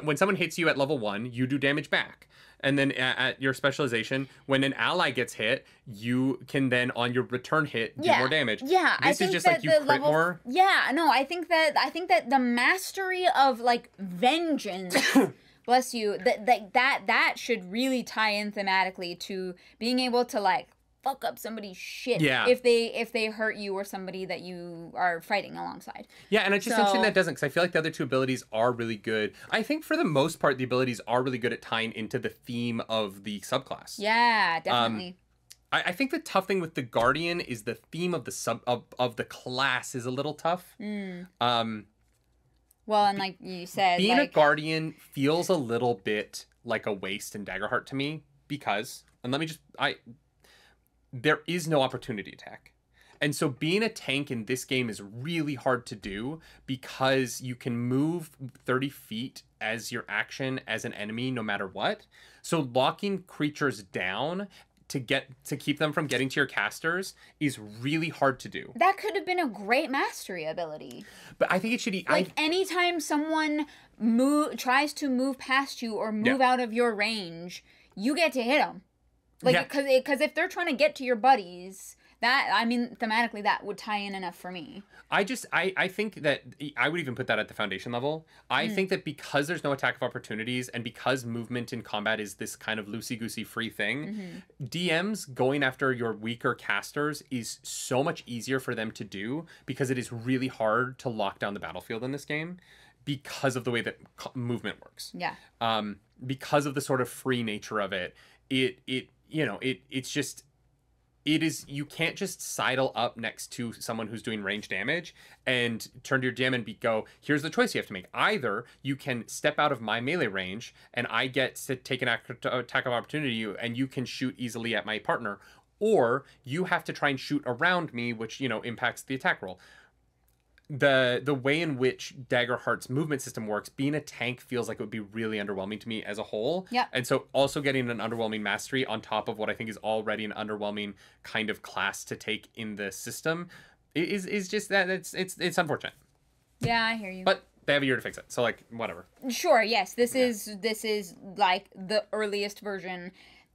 S1: when someone hits you at level 1, you do damage back. And then at your specialization, when an ally gets hit, you can then on your return hit do more damage.
S2: Yeah,
S1: this is just like you crit more.
S2: Yeah, no, I think that the mastery of, like, vengeance, bless you, that should really tie in thematically to being able to, like, fuck up somebody's shit if they hurt you or somebody that you are fighting alongside.
S1: Yeah, and it's just interesting that doesn't, because I feel like the other two abilities are really good. I think for the most part, the abilities are really good at tying into the theme of the subclass.
S2: Yeah, definitely.
S1: I think the tough thing with the Guardian is the theme of the of the class is a little tough.
S2: Well, and like you said,
S1: being
S2: like,
S1: a Guardian feels a little bit like a waste in Daggerheart to me because, and let me just, there is no opportunity attack. And so being a tank in this game is really hard to do because you can move 30 feet as your action as an enemy no matter what. So locking creatures down to keep them from getting to your casters is really hard to do.
S2: That could have been a great mastery ability.
S1: But I think it should be...
S2: Like, anytime someone tries to move past you or move out of your range, you get to hit them. Like, because if they're trying to get to your buddies, thematically that would tie in enough for me.
S1: I think that I would even put that at the foundation level. I think that because there's no attack of opportunities and because movement in combat is this kind of loosey-goosey free thing, DMs going after your weaker casters is so much easier for them to do because it is really hard to lock down the battlefield in this game because of the way that movement works.
S2: Yeah.
S1: Because of the sort of free nature of it, it's just... you can't just sidle up next to someone who's doing range damage and turn to your DM and go, here's the choice you have to make. Either you can step out of my melee range and I get to take an attack of opportunity and you can shoot easily at my partner, or you have to try and shoot around me, which, impacts the attack roll. The way in which Daggerheart's movement system works, being a tank feels like it would be really underwhelming to me as a whole.
S2: Yeah.
S1: And so also getting an underwhelming mastery on top of what I think is already an underwhelming kind of class to take in the system is just that it's unfortunate.
S2: Yeah, I hear you.
S1: But they have a year to fix it. So, like, whatever.
S2: Sure, yes. This is like the earliest version.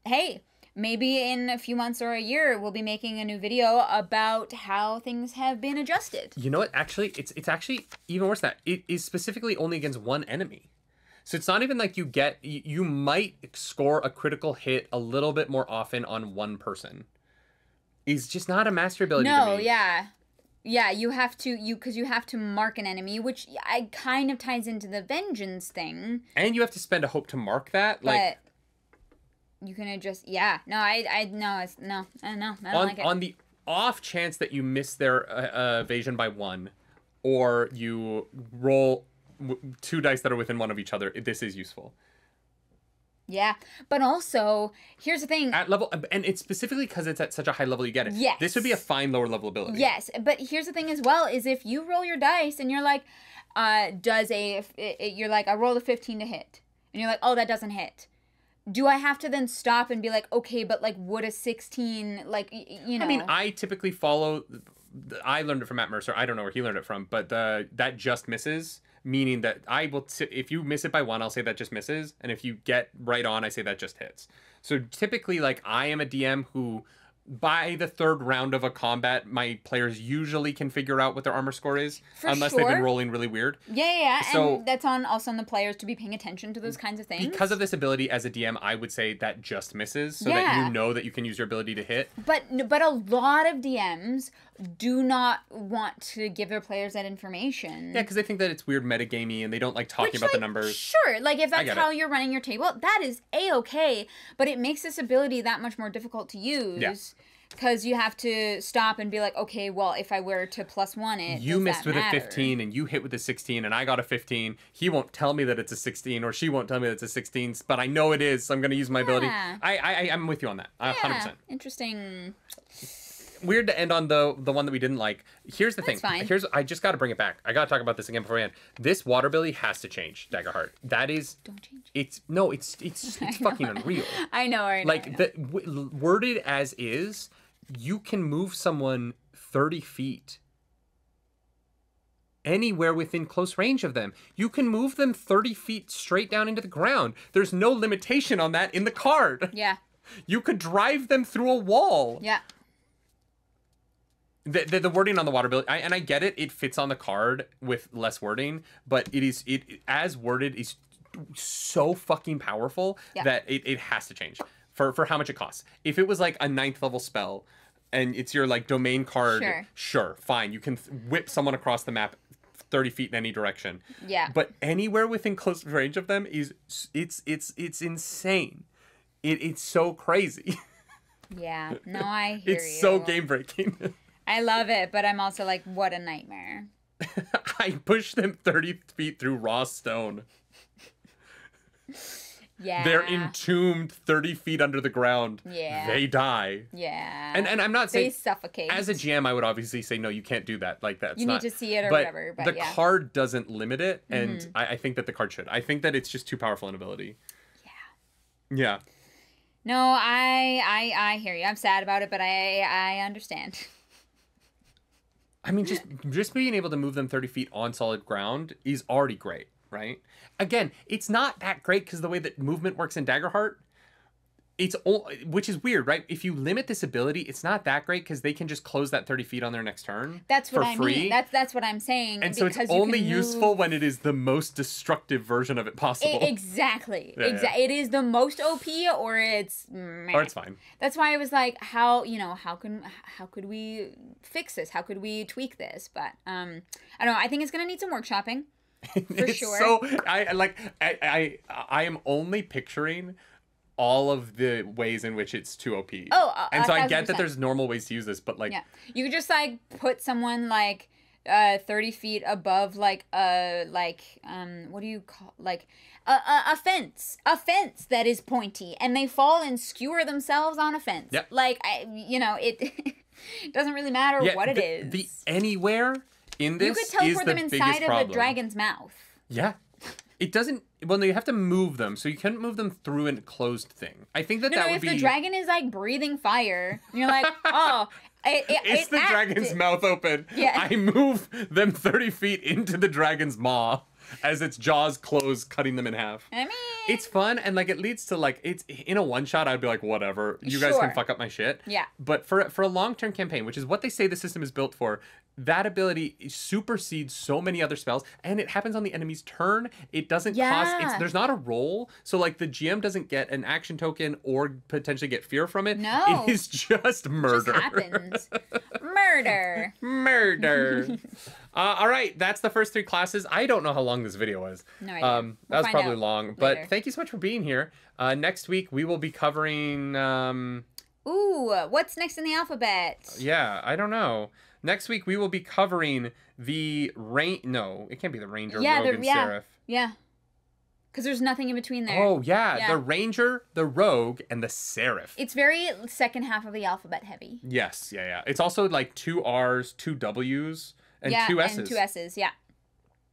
S2: Hey, maybe in a few months or a year, we'll be making a new video about how things have been adjusted.
S1: You know what? Actually, it's actually even worse than that. It is specifically only against one enemy. So it's not even like you might score a critical hit a little bit more often on one person. It's just not a mastery ability to me.
S2: Yeah, you have to mark an enemy, which kind of ties into the vengeance thing.
S1: And you have to spend a hope to mark that.
S2: But you can just I don't like it.
S1: On the off chance that you miss their evasion by 1, or you roll two dice that are within one of each other. This is useful.
S2: Yeah, but also, here's the thing.
S1: At level, and it's specifically because it's at such a high level you get it.
S2: Yes.
S1: This would be a fine lower level ability.
S2: Yes, but here's the thing as well, is if you roll your dice and you're like, you're like, I rolled a 15 to hit. And you're like, oh, that doesn't hit. Do I have to then stop and be like, okay, but like, would a 16, like, you know?
S1: I mean, I typically follow, I learned it from Matt Mercer. I don't know where he learned it from, but that just misses. Meaning that I will, if you miss it by 1, I'll say that just misses. And if you get right on, I say that just hits. So typically, like, I am a DM who, by the 3rd round of a combat, my players usually can figure out what their armor score is. Unless they've been rolling really weird.
S2: Yeah.
S1: So,
S2: and that's also on the players to be paying attention to those kinds of things.
S1: Because of this ability, as a DM, I would say that just misses. So that you know that you can use your ability to hit.
S2: But a lot of DMs do not want to give their players that information.
S1: Yeah, because they think that it's weird metagamey and they don't like talking about the numbers.
S2: Sure, like if that's how you're running your table, that is a-okay, but it makes this ability that much more difficult to use. Yeah. Because you have to stop and be like, okay, well, if I were to +1 it,
S1: you missed with a 15 and you hit with a 16 and I got a 15. He won't tell me that it's a 16 or she won't tell me that it's a 16, but I know it is, so I'm going to use my ability. I'm with you on that. 100%.
S2: Interesting.
S1: Weird to end on the one that we didn't like. Here's the thing.
S2: Fine.
S1: I just got to bring it back. I got to talk about this again beforehand. This water ability has to change, Daggerheart. That is.
S2: Don't change.
S1: It's fucking unreal.
S2: I know.
S1: Worded as is, you can move someone 30 feet anywhere within close range of them. You can move them 30 feet straight down into the ground. There's no limitation on that in the card.
S2: Yeah.
S1: You could drive them through a wall.
S2: Yeah.
S1: The wording on the water ability, and I get it, it fits on the card with less wording, but it as worded is so fucking powerful that it has to change for how much it costs. If it was like a 9th level spell and it's your like domain card, sure, fine. You can whip someone across the map 30 feet in any direction.
S2: Yeah.
S1: But anywhere within close range of them it's insane. It's so crazy.
S2: Yeah. No, I hear you.
S1: It's so game breaking.
S2: I love it, but I'm also like, what a nightmare.
S1: I pushed them 30 feet through raw stone.
S2: Yeah.
S1: They're entombed 30 feet under the ground.
S2: Yeah.
S1: They die.
S2: Yeah.
S1: And I'm not saying...
S2: They suffocate.
S1: As a GM, I would obviously say, no, you can't do that. Like, that's
S2: you
S1: not...
S2: need to see it or whatever. But
S1: the card doesn't limit it, and I think that the card should. I think that it's just too powerful an ability.
S2: Yeah.
S1: Yeah.
S2: No, I hear you. I'm sad about it, but I understand.
S1: I mean, just being able to move them 30 feet on solid ground is already great, right? Again, it's not that great because the way that movement works in Daggerheart, which is weird, right? If you limit this ability, it's not that great because they can just close that 30 feet on their next turn.
S2: That's what
S1: I mean.
S2: That's what I'm saying.
S1: And so it's only useful when it is the most destructive version of it possible.
S2: Exactly. It is the most OP, or it's
S1: or it's fine.
S2: That's why I was like, how could we fix this? How could we tweak this? But I don't know. I think it's gonna need some workshopping for sure.
S1: So I am only picturing all of the ways in which it's too OP.
S2: Oh,
S1: and so I get that there's normal ways to use this, but like...
S2: Yeah. You could just, like, put someone, like, 30 feet above, like, what do you call... Like, a fence. A fence that is pointy. And they fall and skewer themselves on a fence.
S1: Yep.
S2: Like, it doesn't really matter what it is.
S1: The anywhere in this
S2: you could teleport them inside of a dragon's mouth.
S1: Yeah. It doesn't... Well, no, you have to move them, so you couldn't move them through a closed thing. I think that would be...
S2: if the dragon is, like, breathing fire, and you're like, oh...
S1: It's the dragon's mouth open.
S2: Yeah.
S1: I move them 30 feet into the dragon's maw as its jaws close, cutting them in half.
S2: I mean...
S1: It's fun, and, like, it leads to, like... It's in a one-shot, I'd be like, whatever. You guys can fuck up my shit.
S2: Yeah.
S1: But for a long-term campaign, which is what they say the system is built for... That ability supersedes so many other spells, and it happens on the enemy's turn. It doesn't cost... There's not a roll, so like the GM doesn't get an action token or potentially get fear from it.
S2: No.
S1: It is just murder.
S2: It just happens. Murder.
S1: Murder. All right, that's the first 3 classes. I don't know how long this video was.
S2: No idea.
S1: That was probably long,
S2: later.
S1: but thank you so much for being here. Next week, we will be covering...
S2: Ooh, what's next in the alphabet?
S1: Yeah, I don't know. Next week we will be covering the No, it can't be the Ranger,
S2: Yeah,
S1: Rogue, and
S2: yeah.
S1: Seraph.
S2: Yeah. Because there's nothing in between there.
S1: Oh, yeah,
S2: Yeah.
S1: the Ranger, the Rogue, and the Seraph.
S2: It's very second half of the alphabet heavy.
S1: Yes, yeah. It's also like 2 R's, 2 W's, and
S2: yeah,
S1: 2 S's.
S2: and 2 S's, yeah.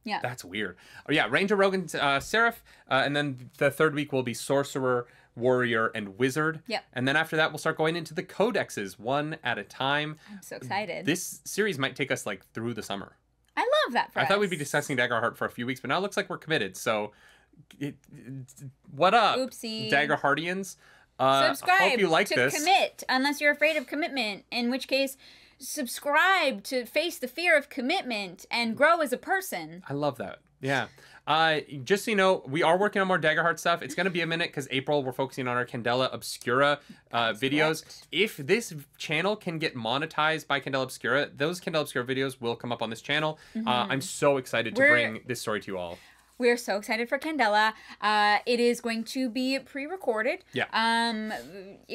S2: Yeah.
S1: That's weird. Oh, yeah, Ranger, Rogue, and Seraph. And then the third week will be Sorcerer, Warrior, and Wizard.
S2: Yep.
S1: And then after that, we'll start going into the codexes one at a time.
S2: I'm so excited.
S1: This series might take us like through the summer.
S2: I love that for
S1: I
S2: us.
S1: thought we'd be discussing Daggerheart for a few weeks, but now it looks like we're committed. So, what up,
S2: Oopsie.
S1: Daggerheartians?
S2: Subscribe
S1: Hope you like
S2: to
S1: this.
S2: commit, unless you're afraid of commitment, in which case, subscribe to face the fear of commitment and grow as a person.
S1: I love that. Yeah. Just so you know, we are working on more Daggerheart stuff. It's going to be a minute because April, we're focusing on our Candela Obscura videos.
S2: correct.
S1: If this channel can get monetized by Candela Obscura, those Candela Obscura videos will come up on this channel. I'm so excited to bring this story to you all.
S2: We're so excited for Candela. It is going to be pre-recorded.
S1: Yeah.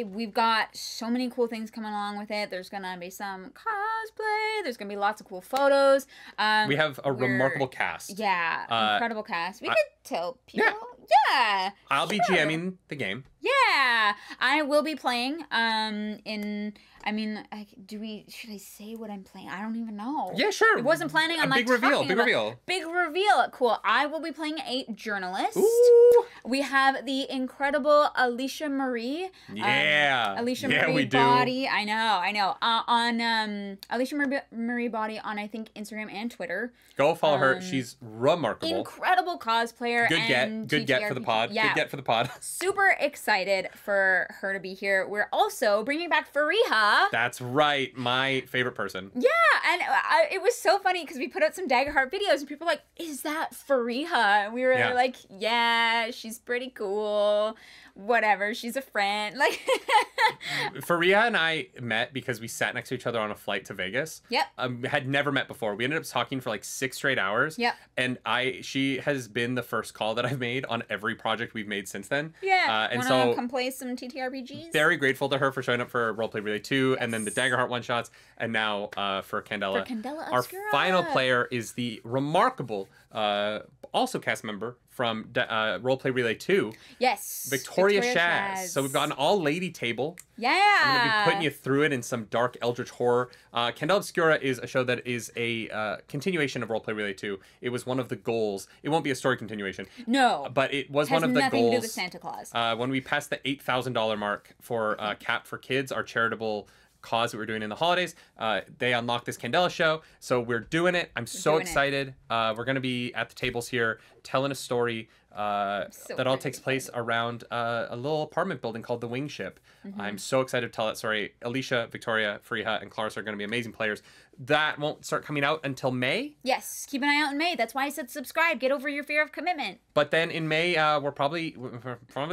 S2: We've got so many cool things coming along with it. There's gonna be some cosplay. There's gonna be lots of cool photos.
S1: We have a remarkable cast.
S2: Yeah, incredible cast. We could tell people.
S1: yeah.
S2: Yeah.
S1: I'll be
S2: sure.
S1: GMing the game.
S2: Yeah, I will be playing. Should I say what I'm playing? I don't even know.
S1: Yeah, sure.
S2: I wasn't planning on
S1: a
S2: like
S1: big reveal.
S2: talking
S1: Big
S2: about-
S1: reveal.
S2: Big reveal. Cool. I will be playing a journalist.
S1: Ooh.
S2: We have the incredible Alicia Marie.
S1: Yeah.
S2: Alicia
S1: yeah,
S2: Marie
S1: we do.
S2: Body. I know. On Alicia Marie Body on I think Instagram and Twitter.
S1: Go follow her. She's remarkable.
S2: Incredible cosplayer.
S1: Good get for the pod.
S2: Yeah.
S1: Good get for the pod.
S2: Super excited for her to be here. We're also bringing back Fariha.
S1: That's right. My favorite person.
S2: Yeah, and it was so funny because we put out some Daggerheart videos and people were like, "Is that Fariha?" And we were
S1: Yeah.
S2: like, "Yeah, she's pretty cool. Whatever, she's a friend." Like,
S1: Faria and I met because we sat next to each other on a flight to Vegas.
S2: Yep.
S1: Had never met before. We ended up talking for like 6 straight hours.
S2: Yep.
S1: And she has been the first call that I've made on every project we've made since then.
S2: yeah.
S1: And
S2: Wanna
S1: so
S2: come play some TTRPGs?
S1: very grateful to her for showing up for Roleplay Relay 2 and then the
S2: Yes.
S1: Daggerheart one shots and now for Candela.
S2: For Candela
S1: Our
S2: Obscura.
S1: final player is the remarkable also cast member from Roleplay Relay 2,
S2: Yes.
S1: Victoria Shaz. So we've got an all-lady table.
S2: Yeah.
S1: I'm going to be putting you through it in some dark eldritch horror. Candela Obscura is a show that is a continuation of Roleplay Relay 2. It was one of the goals. It won't be a story continuation,
S2: No.
S1: but it was
S2: has
S1: one of the
S2: nothing to do with
S1: goals.
S2: Santa Claus.
S1: When we passed the $8,000 mark for Cap for Kids, our charitable cause that we're doing in the holidays, they unlocked this Candela show. So we're doing it. I'm so
S2: doing it.
S1: excited. We're going to be at the tables here telling a story that all takes place around a little apartment building called the Wing Ship. I'm so excited to tell that story. Alicia, Victoria, Fariha, and Clarissa are going to be amazing players. That won't start coming out until May.
S2: Yes. Keep an eye out in May. That's why I said subscribe. Get over your fear of commitment.
S1: But then in May, we're probably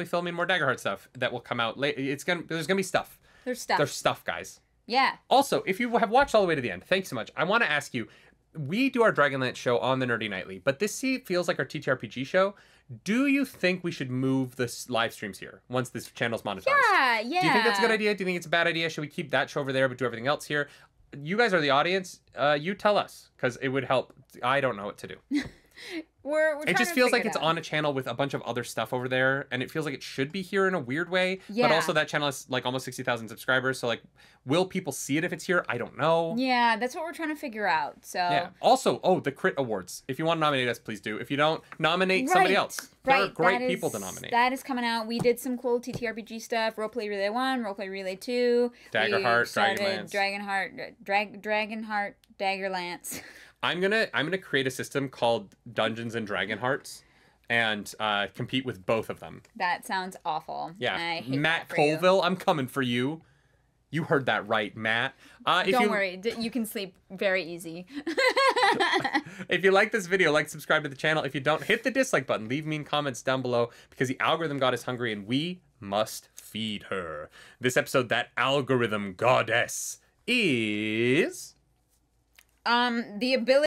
S1: filming more Daggerheart stuff that will come out late. There's gonna be stuff.
S2: There's stuff.
S1: There's stuff, guys.
S2: Yeah.
S1: Also, if you have watched all the way to the end, thanks so much. I want to ask you, we do our Dragonlance show on the Nerdy Nightly, but this feels like our TTRPG show. Do you think we should move the live streams here once this channel's monetized?
S2: Yeah.
S1: Do you think that's a good idea? Do you think it's a bad idea? Should we keep that show over there but do everything else here? You guys are the audience. You tell us, because it would help. I don't know what to do.
S2: We're
S1: It just
S2: trying to
S1: feels like
S2: figure
S1: it's
S2: it out.
S1: on a channel with a bunch of other stuff over there, and it feels like it should be here in a weird way.
S2: Yeah.
S1: But also that channel has like almost 60,000 subscribers, so like, will people see it if it's here? I don't know.
S2: Yeah, that's what we're trying to figure out. So
S1: Yeah. Also, the Crit Awards. If you want to nominate us, please do. If you don't, nominate somebody else. There are great people to nominate.
S2: That is coming out. We did some cool TTRPG stuff. Roleplay Relay 1, Roleplay Relay 2.
S1: Daggerheart,
S2: We started
S1: Dragonlance.
S2: Dragonheart, Daggerlance.
S1: I'm gonna create a system called Dungeons and Dragon Hearts, and compete with both of them.
S2: That sounds awful.
S1: Yeah,
S2: I hate
S1: Matt
S2: that for you.
S1: Colville, I'm coming for you. You heard that right, Matt.
S2: Don't worry, you can sleep very easy.
S1: If you like this video, subscribe to the channel. If you don't, hit the dislike button. Leave mean comments down below because the algorithm god is hungry and we must feed her. This episode, that algorithm goddess is...
S2: The ability